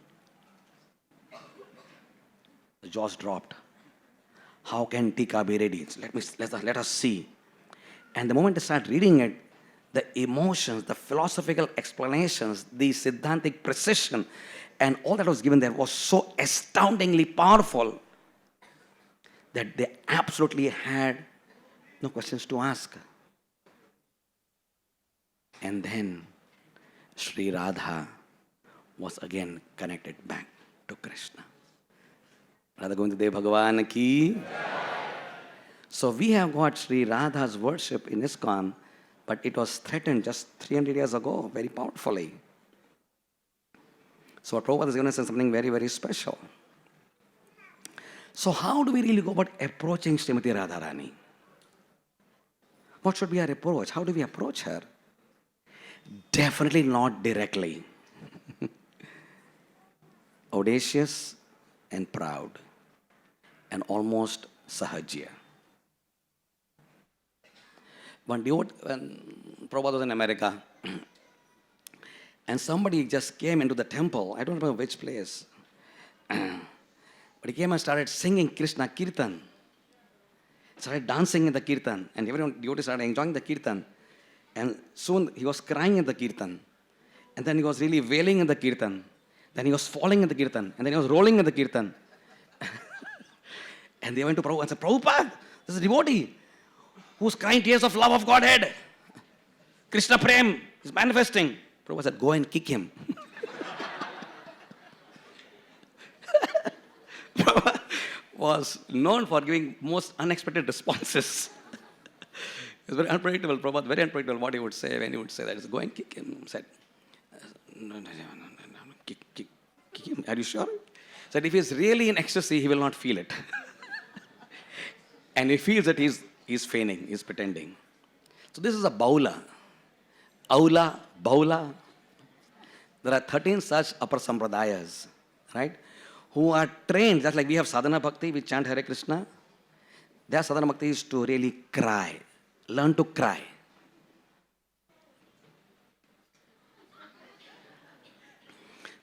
[SPEAKER 1] The jaws dropped. How can tika be ready? Let us see. And the moment I start reading it, the emotions, the philosophical explanations, the Siddhantic precision, and all that was given there was so astoundingly powerful that they absolutely had no questions to ask. And then Sri Radha was again connected back to Krishna. Radha Govinda Dev Bhagavan ki. So we have got Sri Radha's worship in ISKCON, but it was threatened just 300 years ago very powerfully. So Prabhupada is going to say something very, very special. So how do we really go about approaching Srimati Radharani? What should be our approach? How do we approach her? Definitely not directly. Audacious and proud and almost sahajya. When Prabhupada was in America, and somebody just came into the temple, I don't remember which place, but he came and started singing Krishna Kirtan, started dancing in the Kirtan, and everyone devotees started enjoying the Kirtan. And soon he was crying in the Kirtan, and then he was really wailing in the Kirtan, then he was falling in the Kirtan, and then he was rolling in the Kirtan. And they went to Prabhupada and said, Prabhupada, this is a devotee who's crying tears of love of Godhead. Krishna Prem is manifesting. Prabhupada said, go and kick him. Prabhupada was known for giving most unexpected responses. It was very unpredictable. Prabhupada, very unpredictable what he would say when he would say that. He said, go and kick him. He said, no, kick him. Are you sure? He said, if he's really in ecstasy, he will not feel it. And he feels that he's feigning, he's pretending. So this is a baula. Aula, baula. There are 13 such upper sampradayas, right? Who are trained, just like we have sadhana bhakti, we chant Hare Krishna. Their sadhana bhakti is to really cry, learn to cry.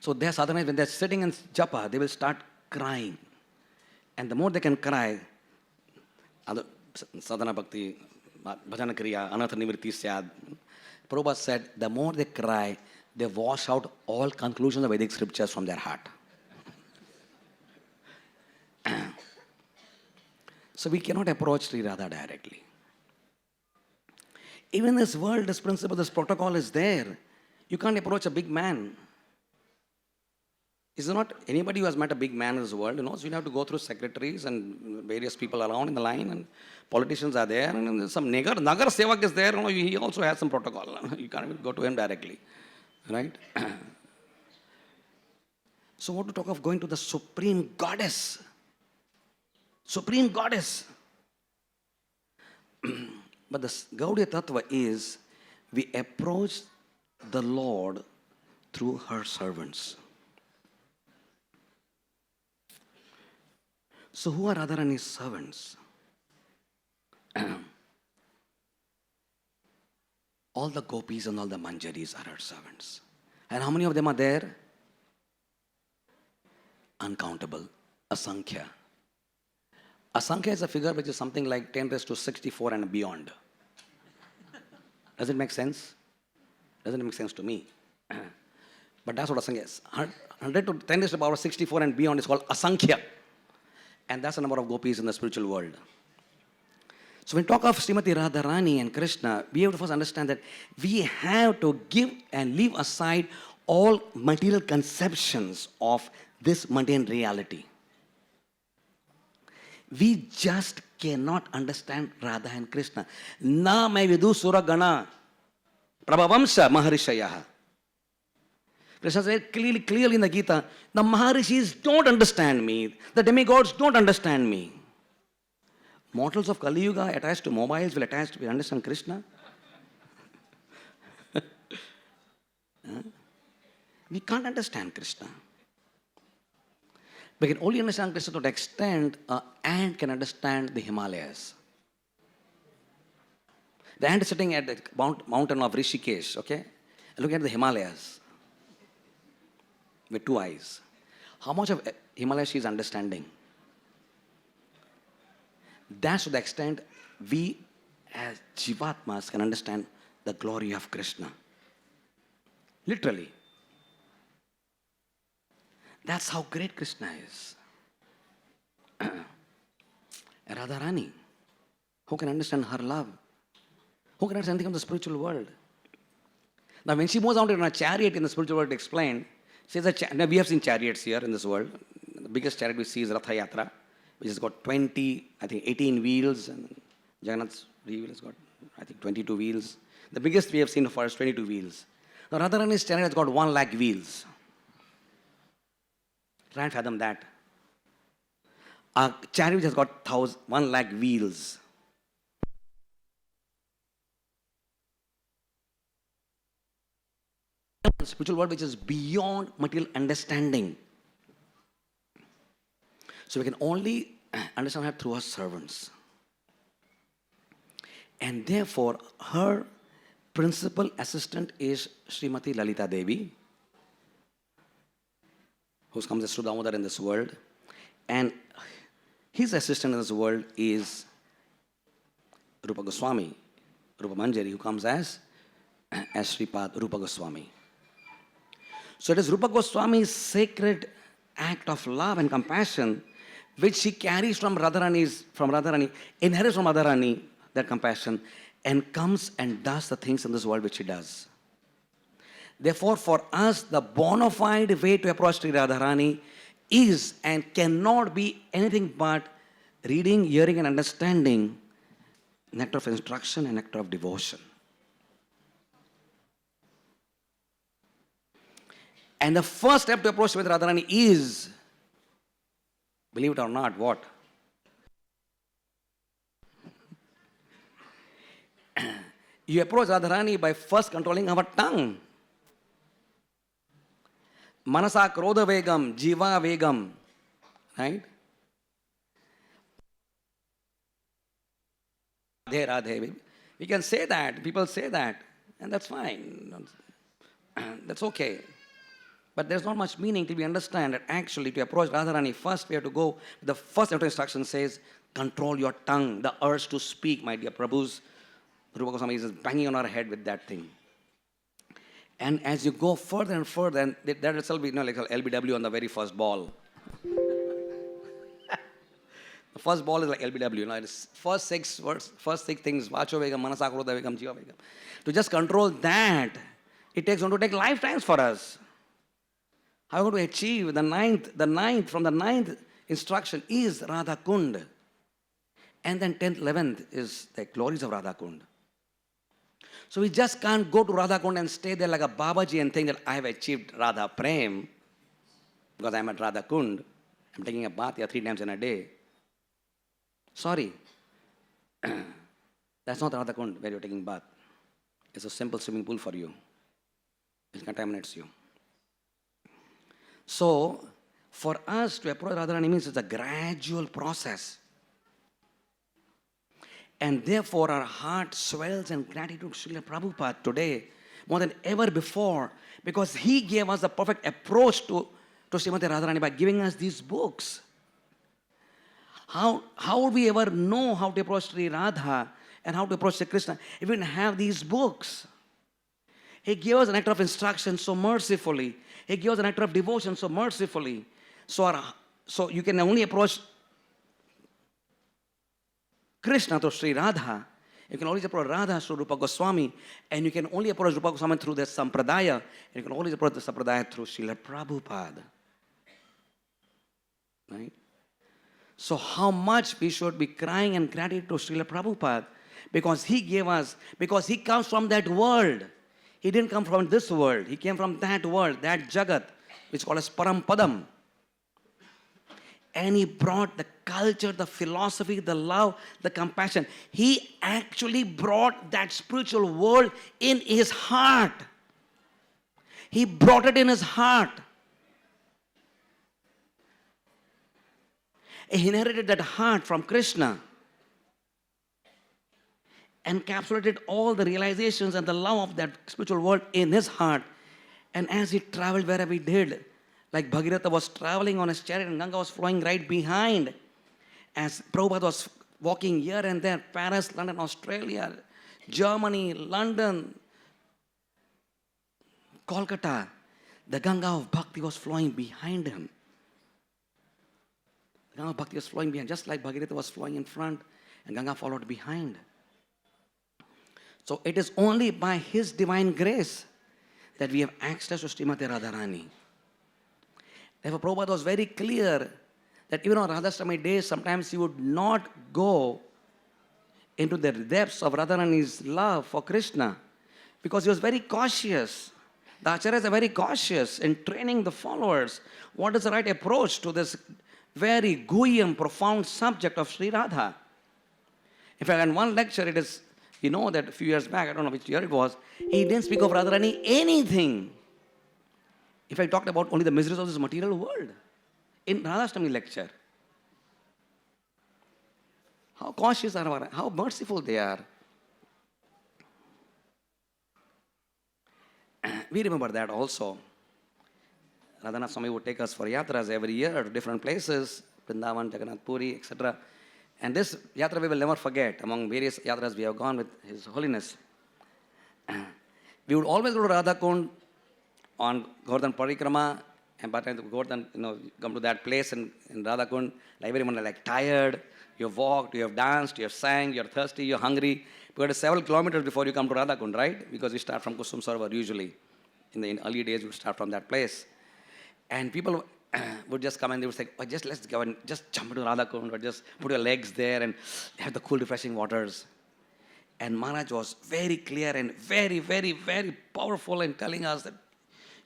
[SPEAKER 1] So their sadhana is when they're sitting in japa, they will start crying. And the more they can cry, sadhana bhakti, bhajana kriya, anartha nivritti syad. Prabhupada said, the more they cry, they wash out all conclusions of Vedic scriptures from their heart. So we cannot approach Sri Radha directly. Even in this world, this principle, this protocol is there. You can't approach a big man. Is there not anybody who has met a big man in this world? You know, so you have to go through secretaries and various people around in the line, and politicians are there, and some Nagar Sevak is there. You know, he also has some protocol. You can't even go to him directly, right? So what to talk of going to the Supreme Goddess? Supreme Goddess. But the Gaudiya Tattva is, we approach the Lord through her servants. So who are Radharani's servants? All the gopis and all the manjaris are her servants. And how many of them are there? Uncountable. Asankhya. Asankhya is a figure which is something like 10 raised to 64 and beyond. Does it make sense? Doesn't make sense to me. But that's what Asankhya is. 100 to 10 raised to the power 64 and beyond is called Asankhya. And that's the number of gopis in the spiritual world. So when we talk of Srimati Radharani and Krishna, we have to first understand that we have to give and leave aside all material conceptions of this mundane reality. We just cannot understand Radha and Krishna. Na mai vidu suragana prabhavamsa maharishayaha. Krishna said clearly in the Gita, the Maharishis don't understand me. The demigods don't understand me. Mortals of Kali Yuga attached to mobiles will understand Krishna. We can't understand Krishna. We can only understand Krishna to the extent an ant can understand the Himalayas. The ant is sitting at the mountain of Rishikesh, okay? Looking at the Himalayas with two eyes. How much of Himalayas she is understanding? That's to the extent we as Jivatmas can understand the glory of Krishna. Literally. That's how great Krishna is. Radharani, who can understand her love? Who can understand anything of the spiritual world? Now when she moves out in a chariot in the spiritual world to explain, she says now we have seen chariots here in this world. The biggest chariot we see is Ratha Yatra, which has got 18 wheels, and Jagannath's wheel has got, 22 wheels. The biggest we have seen so far is 22 wheels. Now Radharani's chariot has got 1 lakh wheels. Try and fathom that. A chariot has got 1 lakh wheels. Spiritual world which is beyond material understanding. So we can only understand her through her servants. And therefore, her principal assistant is Srimati Lalita Devi, who comes as Sri Damodar in this world. And his assistant in this world is Rupa Goswami, Rupa Manjari, who comes as Sripad Rupa Goswami. So it is Rupa Goswami's sacred act of love and compassion which she carries from Radharani, inherits from Radharani, that compassion, and comes and does the things in this world which she does. Therefore, for us, the bona fide way to approach Sri Radharani is and cannot be anything but reading, hearing, and understanding nectar of instruction and nectar of devotion. And the first step to approach with Radharani is, believe it or not, what? You approach Radharani by first controlling our tongue. Manasa krodha vegam, jiva vegam. Right? Radhe, Radhe. We can say that. People say that. And that's fine. That's okay. But there's not much meaning till we understand that actually to approach Radharani, first we have to go, the first instruction says, control your tongue, the urge to speak, my dear Prabhus. Rupa Goswami is banging on our head with that thing. And as you go further and further, and that itself will be like LBW on the very first ball. The first ball is like LBW. It's first six words, first six things, Vacho Vegam, Manasa Krodha Vegam, Jiva Vegam. To just control that, it takes lifetimes for us. How are we going to achieve the ninth instruction is Radha Kund. And then 10th, 11th is the glories of Radha Kund. So we just can't go to Radha Kund and stay there like a Babaji and think that I have achieved Radha Prem because I'm at Radha Kund. I'm taking a bath here 3 times in a day. Sorry. That's not Radha Kund where you're taking bath. It's a simple swimming pool for you. It contaminates you. So, for us to approach Radharani means it's a gradual process. And therefore, our heart swells in gratitude to Srila Prabhupada today more than ever before because he gave us the perfect approach to Srimati Radharani by giving us these books. How would we ever know how to approach Sri Radha and how to approach Sri Krishna if we didn't have these books? He gave us an nectar of instruction so mercifully. He gave us an nectar of devotion so mercifully. So you can only approach Krishna through Sri Radha. You can always approach Radha through Rupa Goswami. And you can only approach Rupa Goswami through the Sampradaya. And you can always approach the Sampradaya through Srila Prabhupada. Right? So how much we should be crying and gratitude to Srila Prabhupada because he gave us, because he comes from that world. He didn't come from this world. He came from that world, that Jagat, which is called as Parampadam. And he brought the culture, the philosophy, the love, the compassion. He actually brought that spiritual world in his heart. He brought it in his heart. He inherited that heart from Krishna. Encapsulated all the realizations and the love of that spiritual world in his heart. And as he traveled wherever he did, like Bhagirath was traveling on his chariot and Ganga was flowing right behind. As Prabhupada was walking here and there, Paris, London, Australia, Germany, London, Kolkata, the Ganga of Bhakti was flowing behind him. The Ganga of Bhakti was flowing behind, just like Bhagirath was flowing in front and Ganga followed behind. So it is only by his divine grace that we have access to Srimati Radharani. Therefore, Prabhupada was very clear that even on Radhastami days, sometimes he would not go into the depths of Radharani's love for Krishna because he was very cautious. The acharyas are very cautious in training the followers. What is the right approach to this very guhyam, profound subject of Sri Radha? In fact, in one lecture, it is, you know that a few years back, I don't know which year it was, he didn't speak of Radharani anything. If I talked about only the miseries of this material world in Radhastami lecture. How cautious are, how merciful they are. We remember that also. Radhanath Swami would take us for yatras every year to different places, Vrindavan, Jagannath Puri, etc. And this yatra we will never forget. Among various yatras we have gone with His Holiness. We would always go to Radha Kund on Govardhan Parikrama And by the time you go then, come to that place in Radhakund, like everyone are like tired. You have walked, you have danced, you have sang, you're thirsty, you're hungry. Because it's several kilometers before you come to Radhakund, right? Because we start from Kusum Sarovar usually. In early days, we start from that place. And people would just come and they would say, oh, just let's go and just jump into Radhakund or just put your legs there and have the cool, refreshing waters. And Maharaj was very clear and very, very, very powerful in telling us that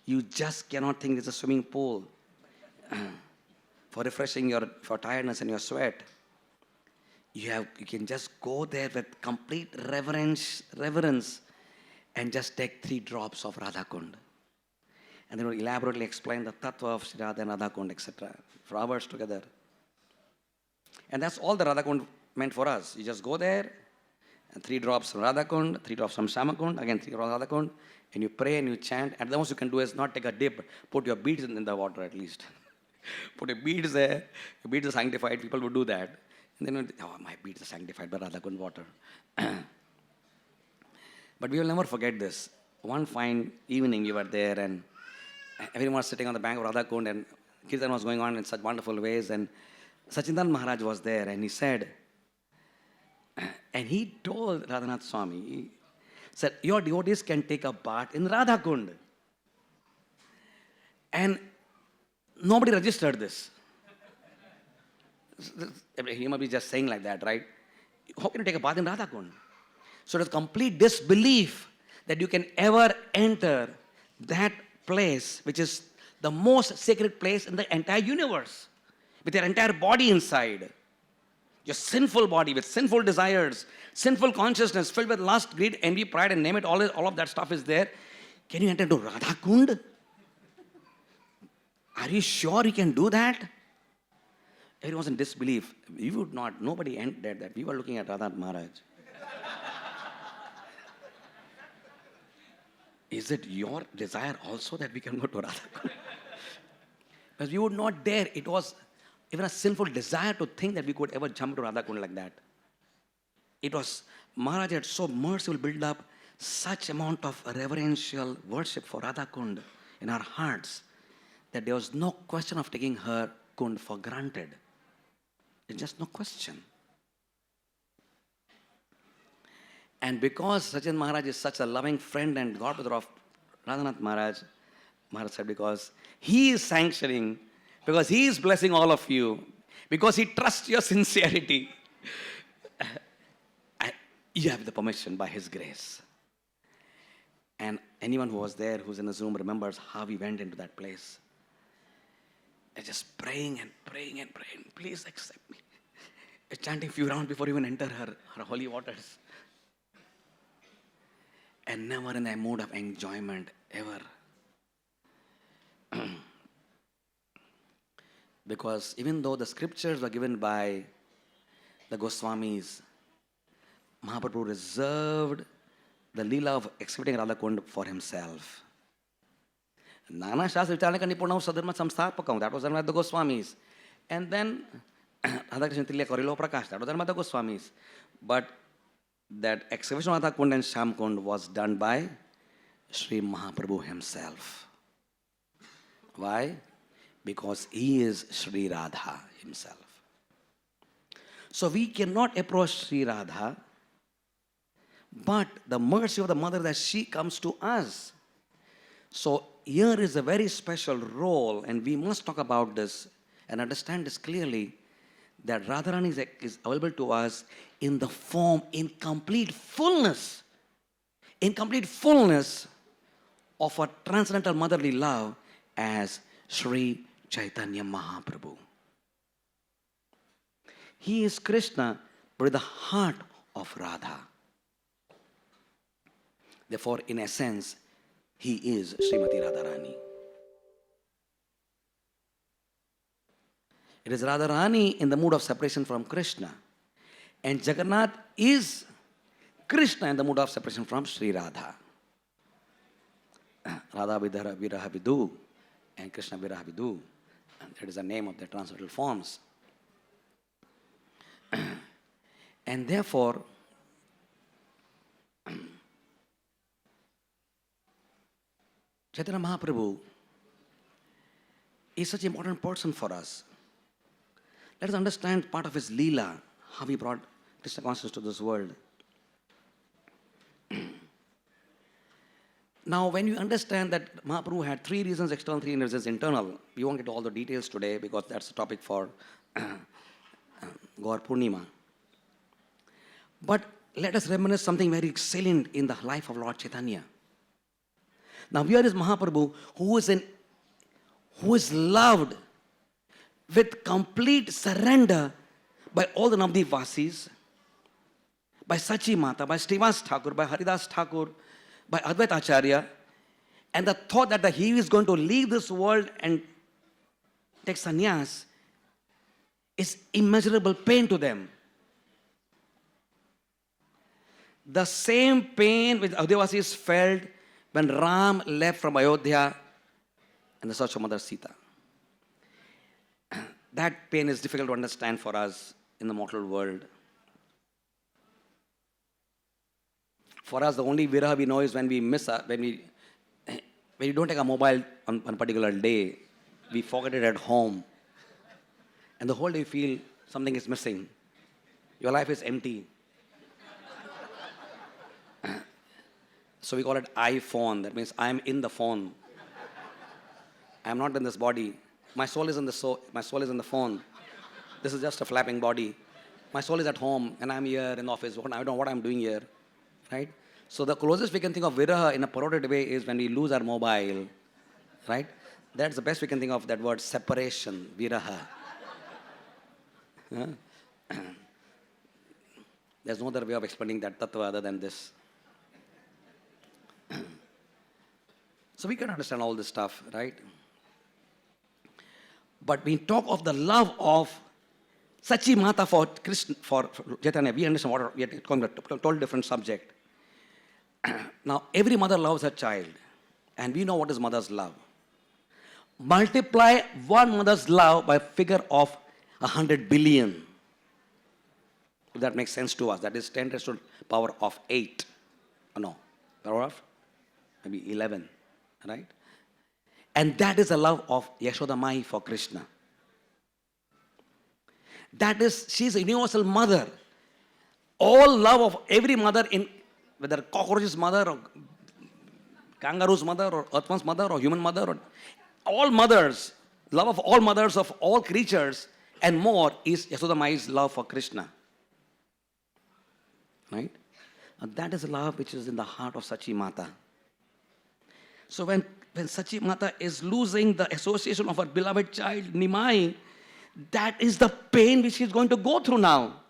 [SPEAKER 1] you just cannot think it's a swimming pool for refreshing for tiredness and your sweat. You can just go there with complete reverence and just take 3 drops of Radhakund. And then we'll elaborately explain the tattva of Sri Radha and Radhakund, etc. for hours together. And that's all the Radhakund meant for us. You just go there, and 3 drops from Radhakund, 3 drops from Shamakund, again 3 drops from Radhakund, and you pray and you chant. And the most you can do is not take a dip, put your beads in the water at least. Put your beads there, your beads are sanctified, people would do that. And then, my beads are sanctified by Radhakund water. But we will never forget this. One fine evening we were there and everyone was sitting on the bank of Radhakund and Kirtan was going on in such wonderful ways. And Sachindan Maharaj was there and he said, and he told Radhanath Swami, he said, your devotees can take a bath in Radhakund. And nobody registered this. He must be just saying like that, right? How can you take a bath in Radhakund? So there's complete disbelief that you can ever enter that place, which is the most sacred place in the entire universe, with your entire body inside. Your sinful body with sinful desires, sinful consciousness, filled with lust, greed, envy, pride, and name it, all of that stuff is there. Can you enter into Radhakund? Are you sure you can do that? Everyone was in disbelief. We would not, nobody entered that. We were looking at Radha Maharaj. Is it your desire also that we can go to Radhakund? Because we would not dare. It was even a sinful desire to think that we could ever jump to Radhakund like that. It was, Maharaj had so merciful built up such amount of reverential worship for Radhakund in our hearts that there was no question of taking her kund for granted. There's just no question. And because Sachin Maharaj is such a loving friend and godbrother of Radhanath Maharaj, Maharaj said, because he is sanctioning, because he is blessing all of you, because he trusts your sincerity, you have the permission by his grace. And anyone who was there, who's in the Zoom, remembers how we went into that place. And just praying and praying and praying, please accept me. Chanting a few rounds before you even enter her holy waters. And never in a mood of enjoyment, ever. Because even though the scriptures were given by the Goswamis, Mahaprabhu reserved the Leela of executing Radhakund for himself. Nana Shastra Vicharana Nipuna Sadharma Samstharpakam, that was done by the Goswamis. And then Radhakrishna Tilya Korilo Prakash, that was done by the Goswamis. But that excavation of Radhakund and Shamkund was done by Sri Mahaprabhu himself. Why? Because he is Sri Radha himself. So we cannot approach Sri Radha, but the mercy of the mother that she comes to us. So here is a very special role, and we must talk about this and understand this clearly, that Radharani is available to us in the form, in complete fullness of a transcendental motherly love as Sri Chaitanya Mahaprabhu. He is Krishna, but with the heart of Radha. Therefore, in essence, he is Srimati Radharani. It is Radharani in the mood of separation from Krishna. And Jagannath is Krishna in the mood of separation from Sri Radha. Radha Viraha Vidu and Krishna Viraha Vidu. That is the name of the transcendental forms. And therefore, Chaitanya Mahaprabhu is such an important person for us. Let us understand part of his Leela, how he brought Krishna consciousness to this world. Now, when you understand that Mahaprabhu had 3 reasons external, 3 reasons internal, we won't get to all the details today because that's a topic for Gaur Purnima. But let us reminisce something very salient in the life of Lord Chaitanya. Now, here is Mahaprabhu who is loved with complete surrender by all the Navdeep Vasis, by Sachi Mata, by Srivas Thakur, by Haridas Thakur, by Advaita Acharya, and the thought that he is going to leave this world and take sannyas is immeasurable pain to them. The same pain which Ayodhyavasis felt when Ram left from Ayodhya in the search of Mother Sita. That pain is difficult to understand for us in the mortal world. For us, the only viraha we know is when we when you don't take a mobile on a particular day, we forget it at home. And the whole day you feel something is missing. Your life is empty. So we call it iPhone. That means I am in the phone. I am not in this body. My soul is in the phone. This is just a flapping body. My soul is at home and I am here in the office. I don't know what I am doing here. Right? So the closest we can think of viraha in a parodic way is when we lose our mobile. Right? That's the best we can think of that word, separation, viraha. There's no other way of explaining that tattva other than this. So we can understand all this stuff, right? But we talk of the love of Sachi Mata for Krishna, for Chaitanya, we understand what we are talking about, a totally different subject. Now, every mother loves her child, and we know what is mother's love. Multiply one mother's love by a figure of 100 billion. If that makes sense to us, that is 10 raised to the power of 8. No, power of maybe 11, right? And that is the love of Yashoda Mai for Krishna. That is, she is a universal mother. All love of every mother, in whether cockroach's mother or kangaroo's mother or earthworm's mother or human mother, or all mothers, love of all mothers of all creatures and more is Yashoda Mai's love for Krishna. Right? And that is love which is in the heart of Sachi Mata. So when Sachi Mata is losing the association of her beloved child, Nimai, that is the pain which she is going to go through now.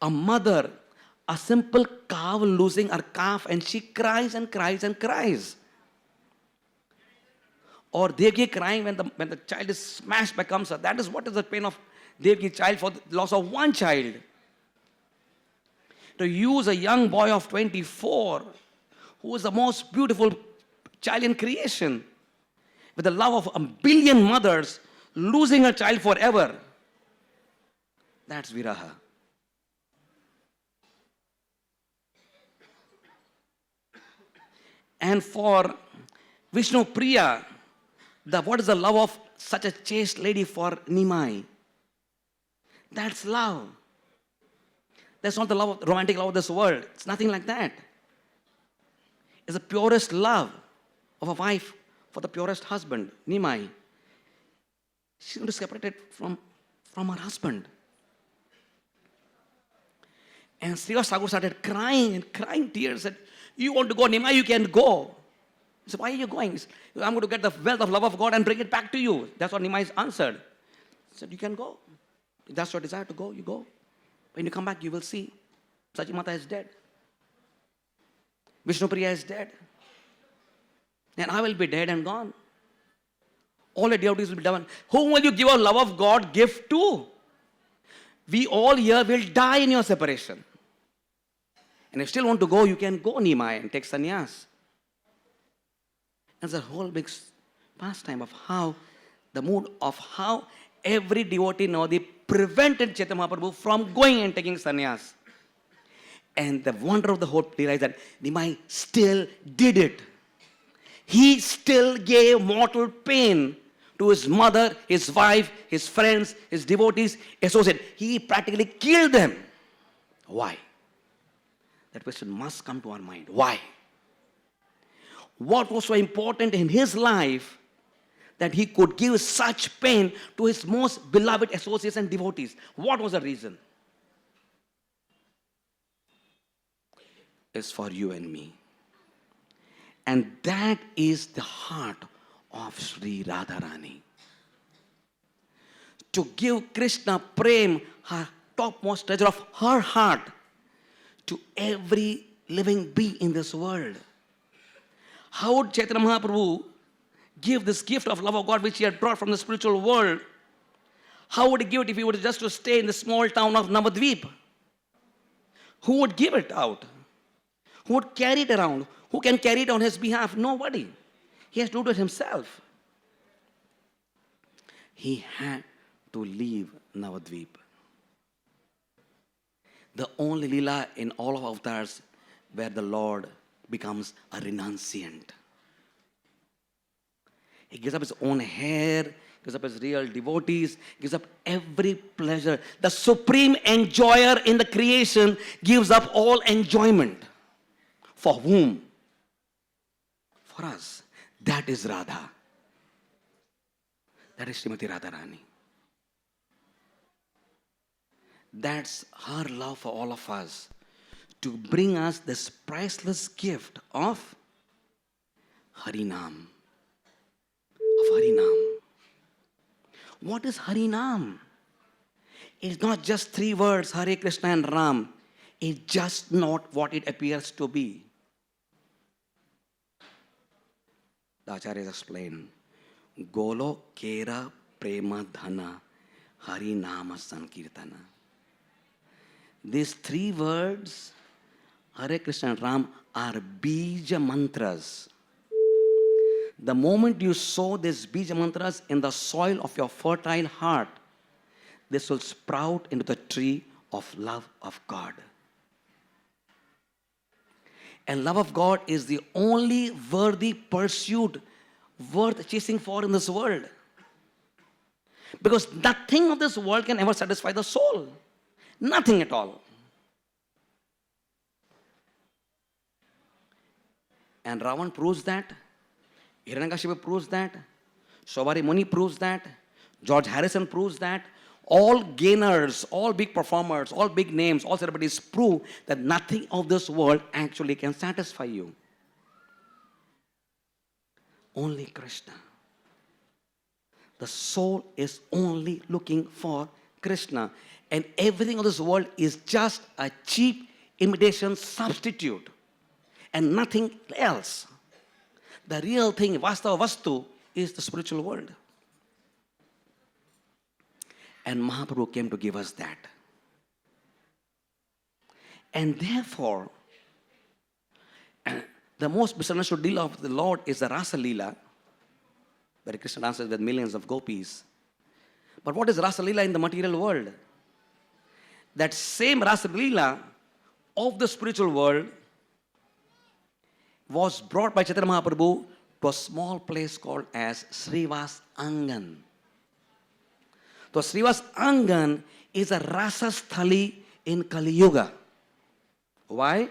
[SPEAKER 1] A mother, a simple cow losing her calf, and she cries and cries and cries. Or Devaki crying when the child is smashed by Kamsa. That is what is the pain of Devaki child for the loss of one child. To use a young boy of 24, who is the most beautiful child in creation, with the love of a billion mothers, losing a child forever. That's viraha. And for Vishnu Priya, what is the love of such a chaste lady for Nimai? That's love. That's not the love, romantic love of this world. It's nothing like that. It's the purest love of a wife for the purest husband, Nimai. She's going to separate it from her husband. And Srivas Thakur started crying and crying tears. Said, "You want to go, Nimai, you can go." He said, "Why are you going?" He said, "I'm going to get the wealth of love of God and bring it back to you." That's what Nimai answered. He said, "You can go. If that's your desire to go, you go. When you come back, you will see Sachi Mata is dead. Vishnu Priya is dead. And I will be dead and gone. All the devotees will be done. Whom will you give a love of God gift to? We all here will die in your separation. And if you still want to go, you can go, Nimai, and take sannyas." That's a whole big pastime of how, the mood of how every devotee Navadip prevented Chaitanya Mahaprabhu from going and taking sannyas. And the wonder of the whole play is that Nimai still did it. he still gave mortal pain to his mother, his wife, his friends, his devotees, associates. He practically killed them. Why? That question must come to our mind. Why? What was so important in his life that he could give such pain to his most beloved associates and devotees? What was the reason? It's for you and me. And that is the heart of Sri Radharani. To give Krishna Prem, her topmost treasure of her heart, to every living being in this world. How would Chaitanya Mahaprabhu give this gift of love of God which he had brought from the spiritual world? How would he give it if he were just to stay in the small town of Navadvip? Who would give it out? Who would carry it around? Who can carry it on his behalf? Nobody. He has to do it himself. He had to leave Navadvip. The only lila in all of avatars where the Lord becomes a renunciant. He gives up his own hair, gives up his real devotees, gives up every pleasure. The supreme enjoyer in the creation gives up all enjoyment. For whom? For us. That is Radha. That is Srimati Radharani. That's her love for all of us, to bring us this priceless gift of Harinam. Of Harinam. What is Harinam? It's not just 3 words, Hare Krishna and Ram. It's just not what it appears to be. The Acharyas explain, Golo Kera Prema Dhana Harinama Sankirtana. These 3 words, Hare Krishna and Ram, are bija mantras. The moment you sow these bija mantras in the soil of your fertile heart, this will sprout into the tree of love of God. And love of God is the only worthy pursuit worth chasing for in this world. Because nothing of this world can ever satisfy the soul. Nothing at all. And Ravan proves that. Hiranyakashipu proves that. Shobhari Muni proves that. George Harrison proves that. All gainers, all big performers, all big names, all celebrities prove that nothing of this world actually can satisfy you. Only Krishna. The soul is only looking for Krishna. And everything of this world is just a cheap imitation substitute. And nothing else. The real thing, Vastava Vastu, is the spiritual world. And Mahaprabhu came to give us that. And therefore, the most misunderstood deal of the Lord is the Rasa Leela, where Krishna dances with millions of gopis. But what is Rasa Leela in the material world? That same Rasa Leela of the spiritual world was brought by Chaitanya Mahaprabhu to a small place called as Srivas Angan. So Srivas Angan is a Rasa Sthali in Kali Yuga. Why?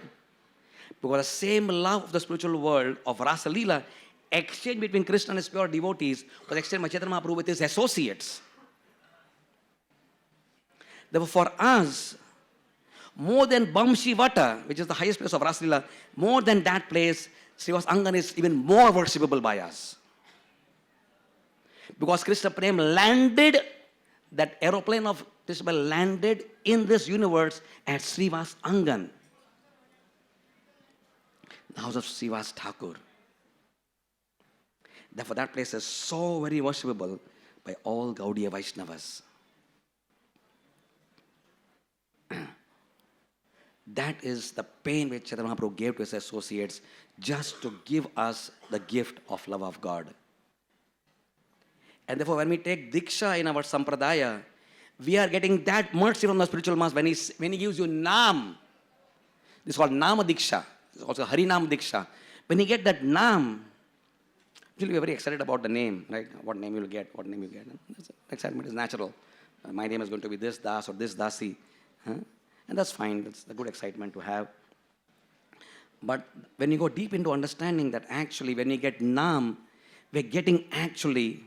[SPEAKER 1] Because the same love of the spiritual world of Rasa Leela, exchange between Krishna and his pure devotees, was exchanged by Chaitanya Mahaprabhu with his associates. Therefore, for us, more than Bamshi Vata, which is the highest place of Rasa Leela, more than that place, Srivas Angan is even more worshipable by us. Because Krishna Prem landed, that aeroplane of Krishna landed in this universe at Srivas Angan, the house of Srivas Thakur. Therefore, that place is so very worshipable by all Gaudiya Vaishnavas. That is the pain which Chaitanya Mahaprabhu gave to his associates just to give us the gift of love of God. And therefore, when we take Diksha in our Sampradaya, we are getting that mercy from the spiritual master. When he gives you Nam, this is called Nama Diksha. This is also Harinam Diksha. When you get that Nam, You'll be very excited about the name, right? What name you'll get, what name you get. And excitement is natural. My name is going to be this Das or this Dasi. Huh? And that's fine. That's a good excitement to have. But when you go deep into understanding that actually when you get Nam, we're getting actually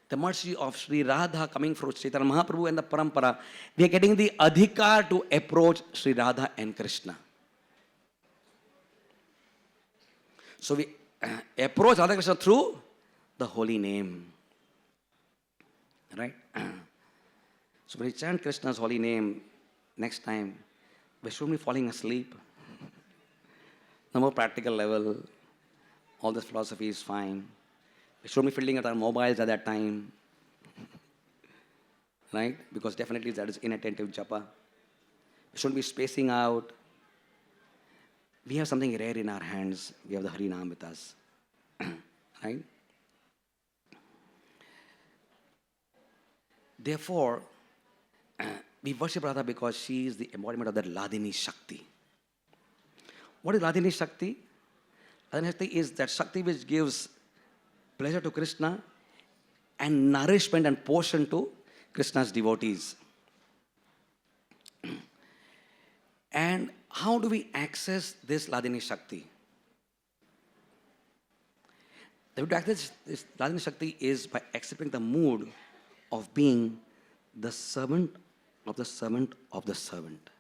[SPEAKER 1] the mercy of Sri Radha coming from Chaitanya Mahaprabhu and the Parampara. We are getting the adhikar to approach Sri Radha and Krishna. So we approach Radha Krishna through the holy name. Right? So when we chant Krishna's holy name, next time, we shouldn't be falling asleep. The more practical level, all this philosophy is fine. We shouldn't be filling at our mobiles at that time. Right? Because definitely that is inattentive japa. We shouldn't be spacing out. We have something rare in our hands. We have the Hari Naam with us. Right? Therefore, we worship Radha because she is the embodiment of that Ladini Shakti. What is Ladini Shakti? Ladini Shakti is that Shakti which gives pleasure to Krishna and nourishment and portion to Krishna's devotees. And how do we access this Ladini Shakti? The way to access this Ladini Shakti is by accepting the mood of being the servant of the servant of the servant.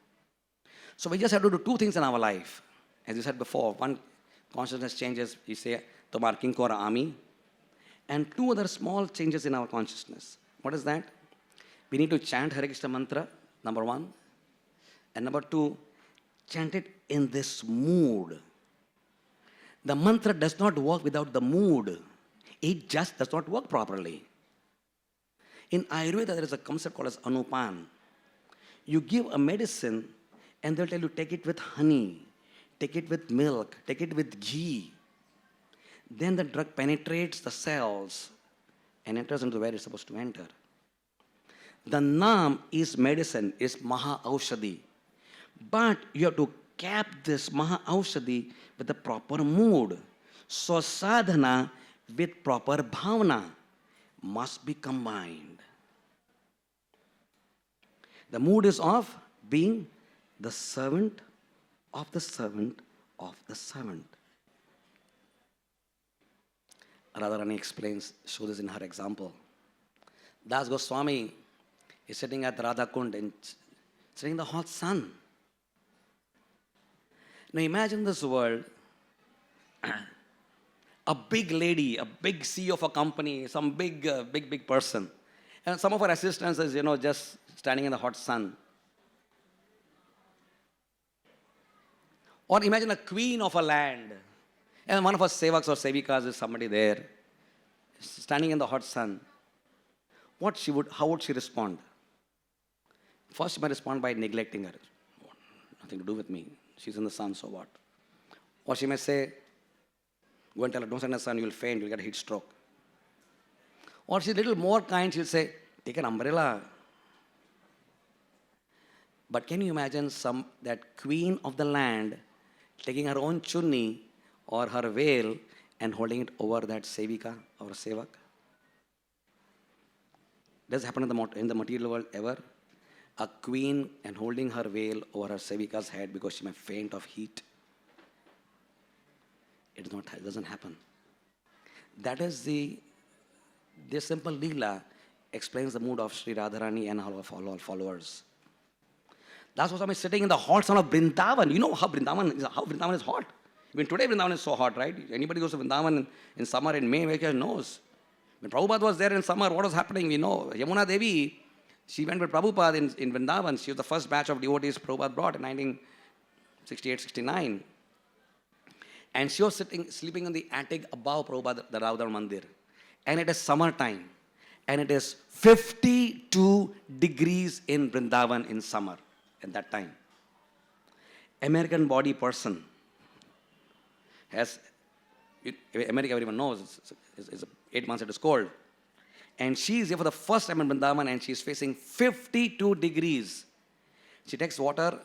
[SPEAKER 1] So we just have to do two things in our life. As you said before, one, consciousness changes, you say, Tomar king kora ami. And two other small changes in our consciousness. What is that? We need to chant Hare Krishna mantra, number one. And number two, chant it in this mood. The mantra does not work without the mood. It just does not work properly. In Ayurveda, there is a concept called as anupan. You give a medicine and they'll tell you, take it with honey, take it with milk, take it with ghee. Then the drug penetrates the cells and enters into where it's supposed to enter. The Naam is medicine, is Maha Aushadhi. But you have to cap this Maha Aushadhi with the proper mood. So sadhana with proper bhavana must be combined. The mood is of being the servant of the servant of the servant. Radharani explains, shows this in her example. Das Goswami is sitting at Radha Kund and sitting in the hot sun. Now imagine this world, a big lady, a big CEO of a company, some big person. And some of her assistants is, just standing in the hot sun. Or imagine a queen of a land. And one of her sevaks or sevikas is somebody there, standing in the hot sun. How would she respond? First, she might respond by neglecting her. Nothing to do with me. She's in the sun, so what? Or she may say, go and tell her, don't stand in the sun, you'll faint, you'll get a heat stroke. Or she's a little more kind, she'll say, take an umbrella. But can you imagine that queen of the land taking her own chunni or her veil and holding it over that sevika or sevak? Does it happen in the material world ever? A queen and holding her veil over her sevika's head because she may faint of heat. It doesn't happen. That is the simple Leela explains the mood of Sri Radharani and her followers. That's why I'm sitting in the hot sun of Vrindavan. You know how Vrindavan is hot. Even today Vrindavan is so hot, right? Anybody goes to Vrindavan in summer, in May, knows. When Prabhupada was there in summer, what was happening? We know. Yamuna Devi, she went with Prabhupada in Vrindavan. She was the first batch of devotees Prabhupada brought in 1968-69. And she was sleeping in the attic above Prabhupada, the Radha Mandir. And it is summertime. And it is 52 degrees in Vrindavan in summer at that time. American body person America, everyone knows, it's 8 months it is cold. And she is here for the first time in Vrindavan and she is facing 52 degrees. She takes water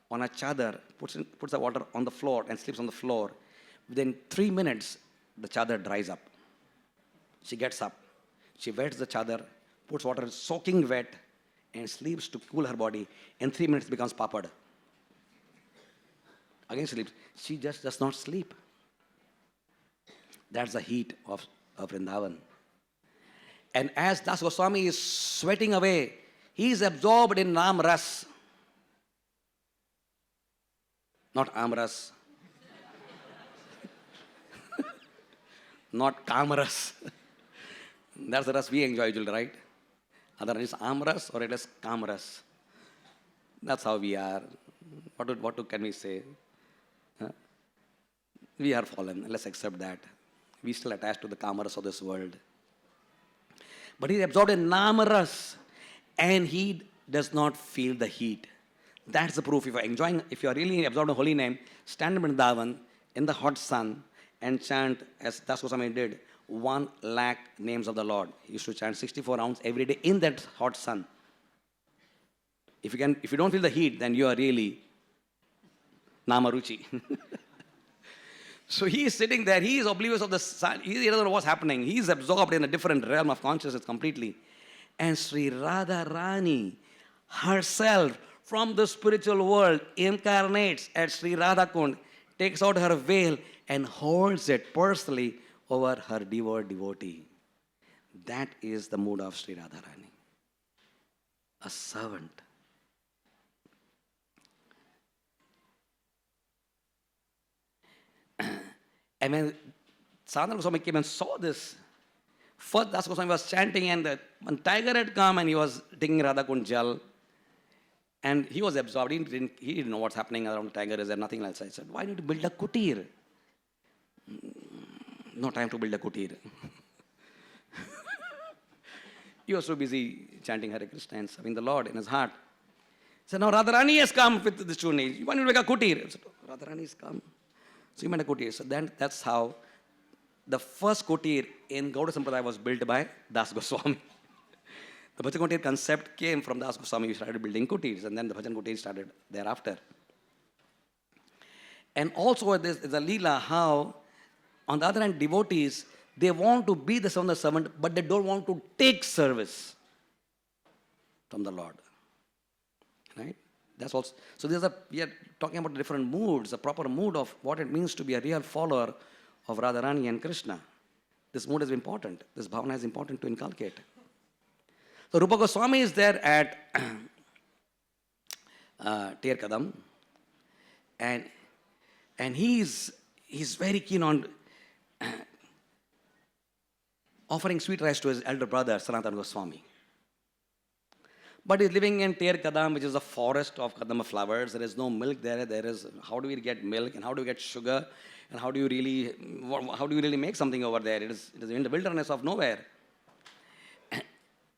[SPEAKER 1] on a chadar, puts the water on the floor and sleeps on the floor. Within 3 minutes, the chadar dries up. She gets up. She wets the chadar, puts water soaking wet, and sleeps to cool her body. In 3 minutes becomes papad. Again sleeps. She just does not sleep. That's the heat of Vrindavan. And as Das Goswami is sweating away, he is absorbed in Nam Ras. Not Amras. Not Kamras. That's the ras we enjoy usually, right? Either it is Amras or it is Kamras. That's how we are. What can we say? Huh? We are fallen. Let's accept that. We still attached to the Kamaras of this world. But he is absorbed in Namaras and he does not feel the heat. That's the proof. If you are really absorbed in holy name, stand in Vrindavan in the hot sun and chant, as Das Goswami did, 1 lakh names of the Lord. You used to chant 64 rounds every day in that hot sun. If you don't feel the heat, then you are really Namaruchi. So he is sitting there, he is oblivious of the sun, he doesn't know what's happening. He is absorbed in a different realm of consciousness completely. And Sri Radharani herself from the spiritual world incarnates at Sri Radhakund, takes out her veil and holds it personally over her devotee. That is the mood of Sri Radharani. A servant. And when Sanatana Goswami came and saw this, first Das Goswami was chanting and one tiger had come and he was taking Radhakund Jal. And he was absorbed. He didn't know what's happening around the tiger. Is there nothing else? I said, why need to build a kutir? No time to build a kutir. He was so busy chanting Hare Krishna and serving the Lord in his heart. He said, now Radharani has come with this chuni. You want to make a kutir? I said, oh, Radharani has come. So he made a kutir. So then that's how the first kutir in Gauda Sampradaya was built by Das Goswami. The Bhajan Kutir concept came from Das Goswami. We started building kutirs, and then the Bhajan Kutir started thereafter. And also there's a leela how, on the other hand, devotees, they want to be the servant, but they don't want to take service from the Lord. Right? That's also. So we are talking about different moods, the proper mood of what it means to be a real follower of Radharani and Krishna. This mood is important. This bhavana is important to inculcate. So Rupa Goswami is there at Ter Kadam, and he's very keen on offering sweet rice to his elder brother Sanatana Goswami. But he's living in Ter Kadam, which is a forest of kadamba flowers. There is no milk there. How do we get milk and how do we get sugar and how do you really make something over there? It is in the wilderness of nowhere.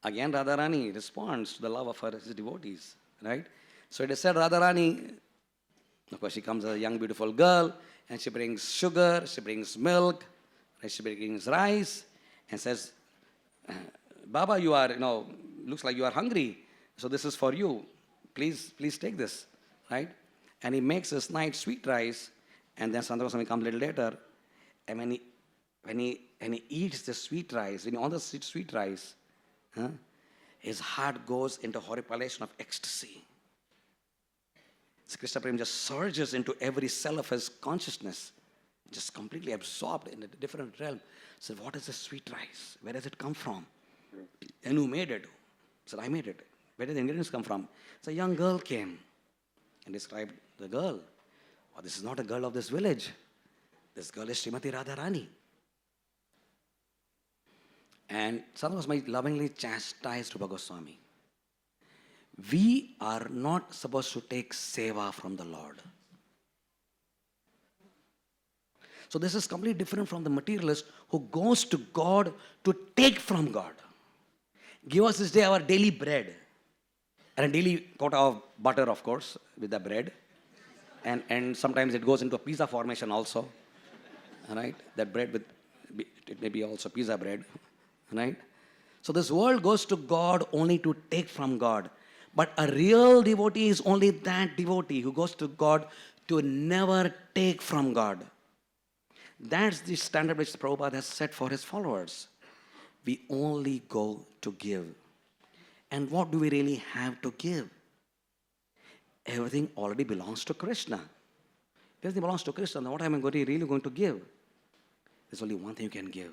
[SPEAKER 1] Again, Radharani responds to the love of his devotees, right? So it is said Radharani, of course, she comes as a young, beautiful girl, and she brings sugar, she brings milk, she brings rice, and says, Baba, looks like you are hungry, so this is for you. Please take this, right? And he makes this nice sweet rice, and then Sanatana Goswami comes a little later, and when he eats the sweet rice, when he on the sweet rice, his heart goes into horripilation of ecstasy. Krishna Prem just surges into every cell of his consciousness, just completely absorbed in a different realm. So what is this sweet rice? Where does it come from? And who made it? So I made it. Where did the ingredients come from? So a young girl came and described the girl. Oh, this is not a girl of this village. This girl is Srimati Radharani. And Sanatana Goswami lovingly chastised Rupa Goswami. We are not supposed to take seva from the Lord. So this is completely different from the materialist who goes to God to take from God. Give us this day our daily bread. And a daily quota of butter, of course, with the bread. And sometimes it goes into a pizza formation also. Right? That bread it may be also pizza bread. Right? So this world goes to God only to take from God. But a real devotee is only that devotee who goes to God to never take from God. That's the standard which Prabhupada has set for his followers. we only go to give. And what do we really have to give? Everything already belongs to Krishna. If everything belongs to Krishna, then what am I really going to give? There's only one thing you can give.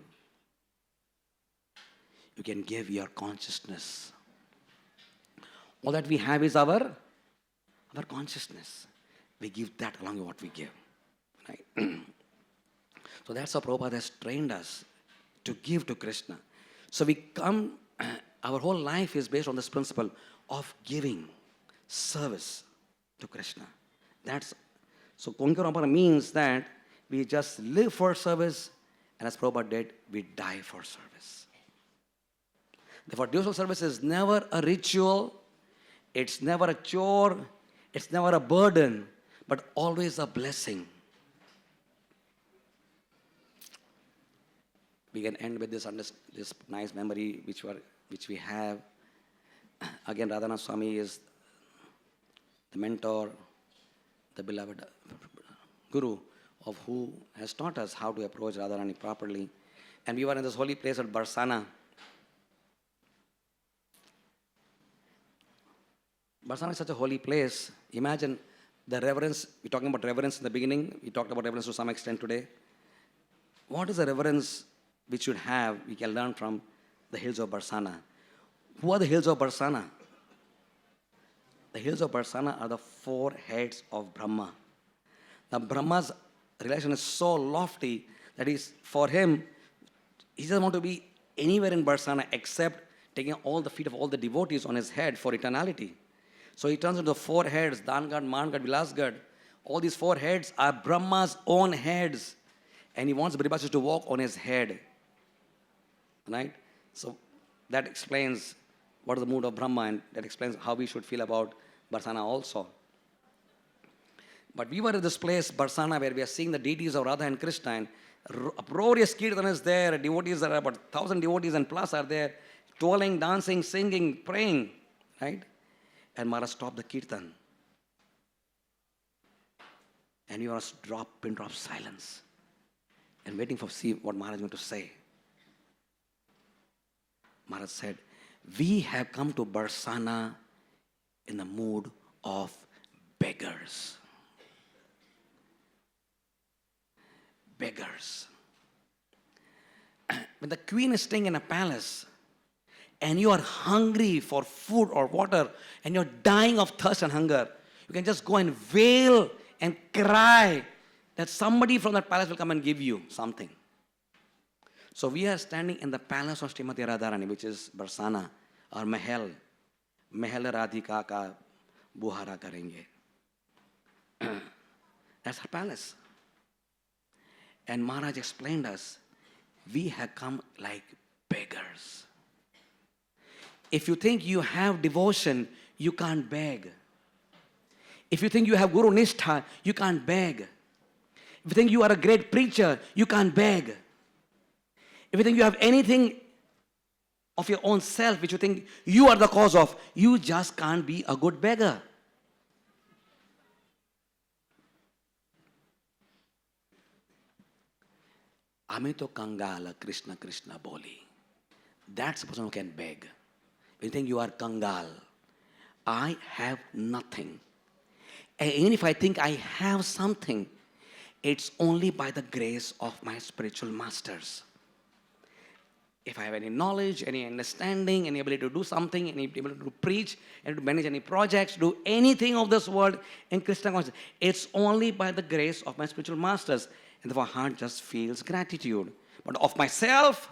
[SPEAKER 1] You can give your consciousness. All that we have is our consciousness. We give that along with what we give. Right? So that's how Prabhupada has trained us to give to Krishna. So we come, our whole life is based on this principle of giving service to Krishna. So Konkaramapara means that we just live for service, and as Prabhupada did, we die for service. Therefore, devotional service is never a ritual, it's never a chore, it's never a burden, but always a blessing. We can end with this nice memory which we have. Again, Radhastami is the mentor, the beloved Guru of who has taught us how to approach Radharani properly. And we were in this holy place at Barsana. Barsana is such a holy place. Imagine the reverence. We're talking about reverence in the beginning. We talked about reverence to some extent today. What is the reverence we should have? We can learn from the hills of Barsana. Who are the hills of Barsana? The hills of Barsana are the four heads of Brahma. Now, Brahma's relation is so lofty that for him, he doesn't want to be anywhere in Barsana except taking all the feet of all the devotees on his head for eternality. So he turns into four heads, Dangad, Mangad, Vilasgad. All these four heads are Brahma's own heads. And he wants Brihbasis to walk on his head. Right? So that explains what is the mood of Brahma, and that explains how we should feel about Barsana also. But we were at this place, Barsana, where we are seeing the deities of Radha and Krishna, and uproarious kirtan is there, devotees are about 1,000 devotees and plus are there, twirling, dancing, singing, praying, right? And Maharaj stopped the kirtan. And we were pin drop silence and waiting for see what Maharaj is going to say. Maharaj said, we have come to Barsana in the mood of beggars. Beggars. When the queen is staying in a palace and you are hungry for food or water and you're dying of thirst and hunger, you can just go and wail and cry that somebody from that palace will come and give you something. So we are standing in the palace of Srimati Radharani, which is Barsana, or Mahal. Mahal Radhika ka buhara karenge. That's our palace. And Maharaj explained us, we have come like beggars. If you think you have devotion, you can't beg. If you think you have Guru Nishtha, you can't beg. If you think you are a great preacher, you can't beg. If you think you have anything of your own self which you think you are the cause of, you just can't be a good beggar. Ami to Kangala Krishna Krishna Boli. That's the person who can beg. When you think you are Kangal, I have nothing. And even if I think I have something, it's only by the grace of my spiritual masters. If I have any knowledge, any understanding, any ability to do something, any ability to preach, and to manage any projects, do anything of this world in Krishna consciousness, it's only by the grace of my spiritual masters. And therefore, heart just feels gratitude. But of myself,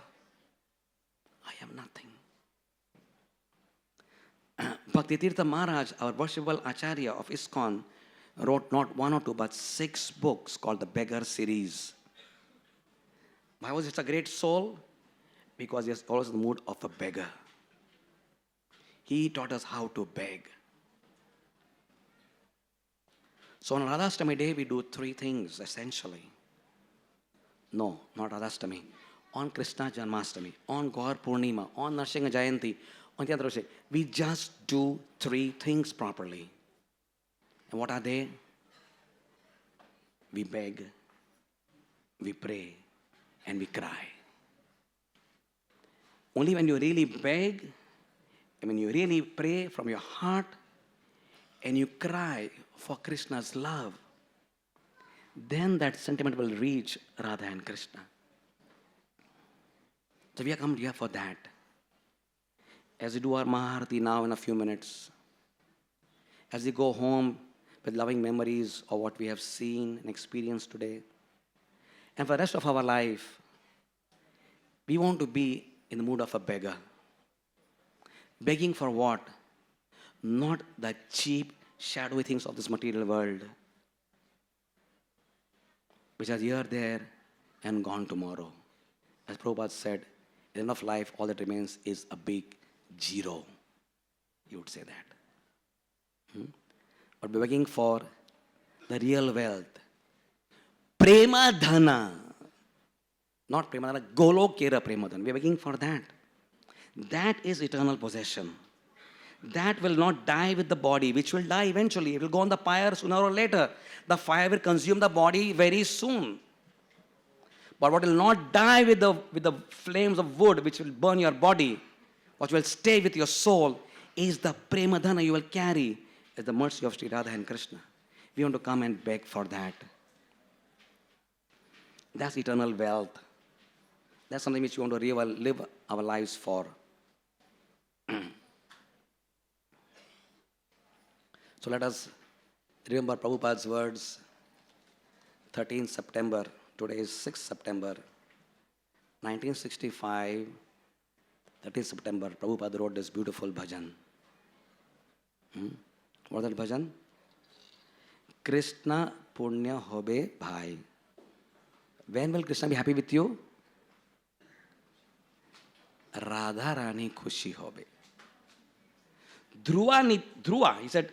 [SPEAKER 1] I am nothing. Bhakti Tirtha Maharaj, our worshipful Acharya of ISKCON, wrote not one or two, but 6 books called the Beggar Series. Why was it a great soul? Because he has always the mood of a beggar. He taught us how to beg. So on Radhastami day, we do 3 things essentially. No, not Radhastami. On Krishna Janmastami, on Gaur Purnima, on Narsingha Jayanti, on Chandrasekhar, we just do 3 things properly. And what are they? We beg, we pray, and we cry. Only when you really beg, and when you really pray from your heart, and you cry for Krishna's love, then that sentiment will reach Radha and Krishna. So we are come here for that. As we do our Maharati now in a few minutes, as we go home with loving memories of what we have seen and experienced today, and for the rest of our life, we want to be in the mood of a beggar. Begging for what? Not the cheap, shadowy things of this material world, which are here, there, and gone tomorrow. As Prabhupada said, at the end of life, all that remains is a big zero. You would say that. But we're begging for the real wealth. Prema dhana. Not prema dhana, golokera prema dhana. We're begging for that. That is eternal possession. That will not die with the body, which will die eventually. It will go on the fire sooner or later. The fire will consume the body very soon. But what will not die with the flames of wood, which will burn your body, what will stay with your soul, is the prema dhana you will carry as the mercy of Sri Radha and Krishna. We want to come and beg for that. That's eternal wealth. That's something which we want to live our lives for. So let us remember Prabhupada's words. 13th September, today is 6th September, 1965, 13th September, Prabhupada wrote this beautiful bhajan. What is that bhajan? Krishna punya hobe bhai. When will Krishna be happy with you? Radha Rani khushi hobe. Dhruva, he said,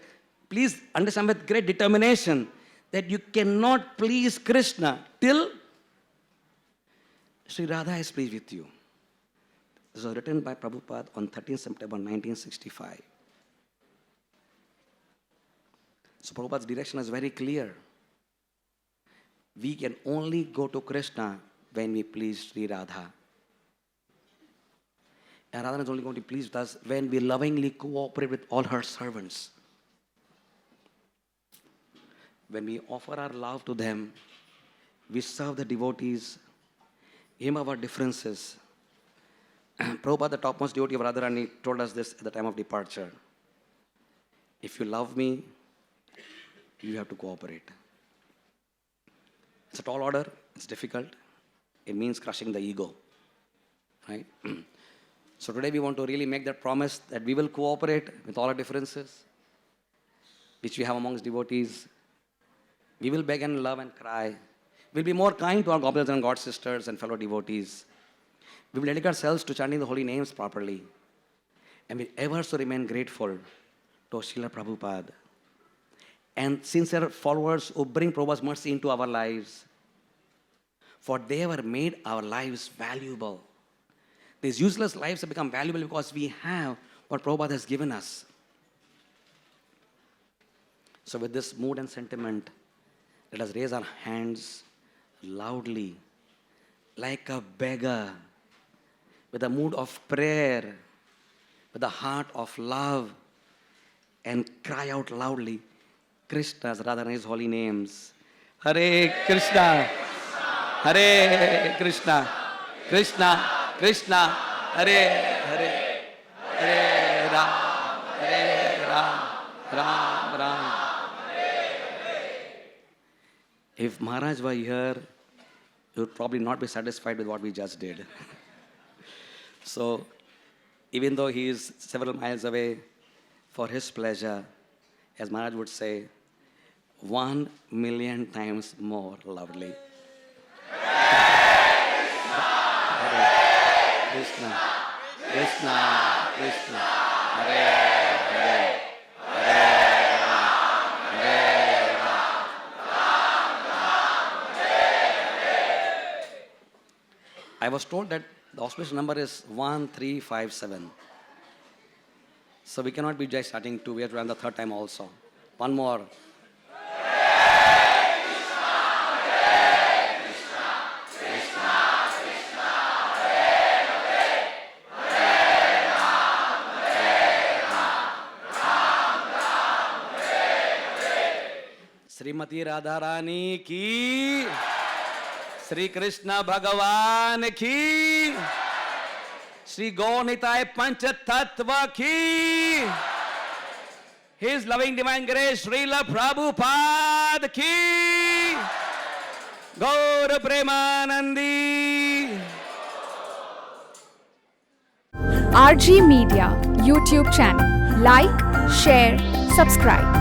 [SPEAKER 1] please understand with great determination that you cannot please Krishna till Sri Radha is pleased with you. This was written by Prabhupada on 13th September 1965. So Prabhupada's direction is very clear. We can only go to Krishna when we please Sri Radha. And Radha is only going to be pleased with us when we lovingly cooperate with all her servants. When we offer our love to them, we serve the devotees, aim our differences. Prabhupada, the topmost devotee of Radharani, told us this at the time of departure. If you love me, you have to cooperate. It's a tall order, it's difficult. It means crushing the ego. Right? So today we want to really make that promise that we will cooperate with all our differences, which we have amongst devotees. We will beg and love and cry. We'll be more kind to our god brothers and god sisters and fellow devotees. We will dedicate ourselves to chanting the holy names properly. And we'll ever so remain grateful to Srila Prabhupada and sincere followers who bring Prabhupada's mercy into our lives. For they have made our lives valuable. These useless lives have become valuable because we have what Prabhupada has given us. So with this mood and sentiment, let us raise our hands loudly, like a beggar, with a mood of prayer, with a heart of love, and cry out loudly Krishna's, Radharani's holy names. Hare Krishna, Hare Krishna, Krishna, Krishna, Hare Hare, Hare Ram, Ram Ram. If Maharaj were here, he would probably not be satisfied with what we just did. So, even though he is several miles away, for his pleasure, as Maharaj would say, 1,000,000 times more lovely. Krishna, Krishna, Krishna, Hare Hare, Hare Ram, Hare Ram. I was told that the auspicious number is 1357. So we cannot be just starting two. We have to run the third time also. One more. Shrimati Radha Rani की, श्री कृष्ण भगवान की, श्री गौनिताय पंच तत्व की, His loving divine grace Srila Prabhupada ki, Gaur Premanandi.
[SPEAKER 2] RG Media YouTube channel. Like, share, subscribe.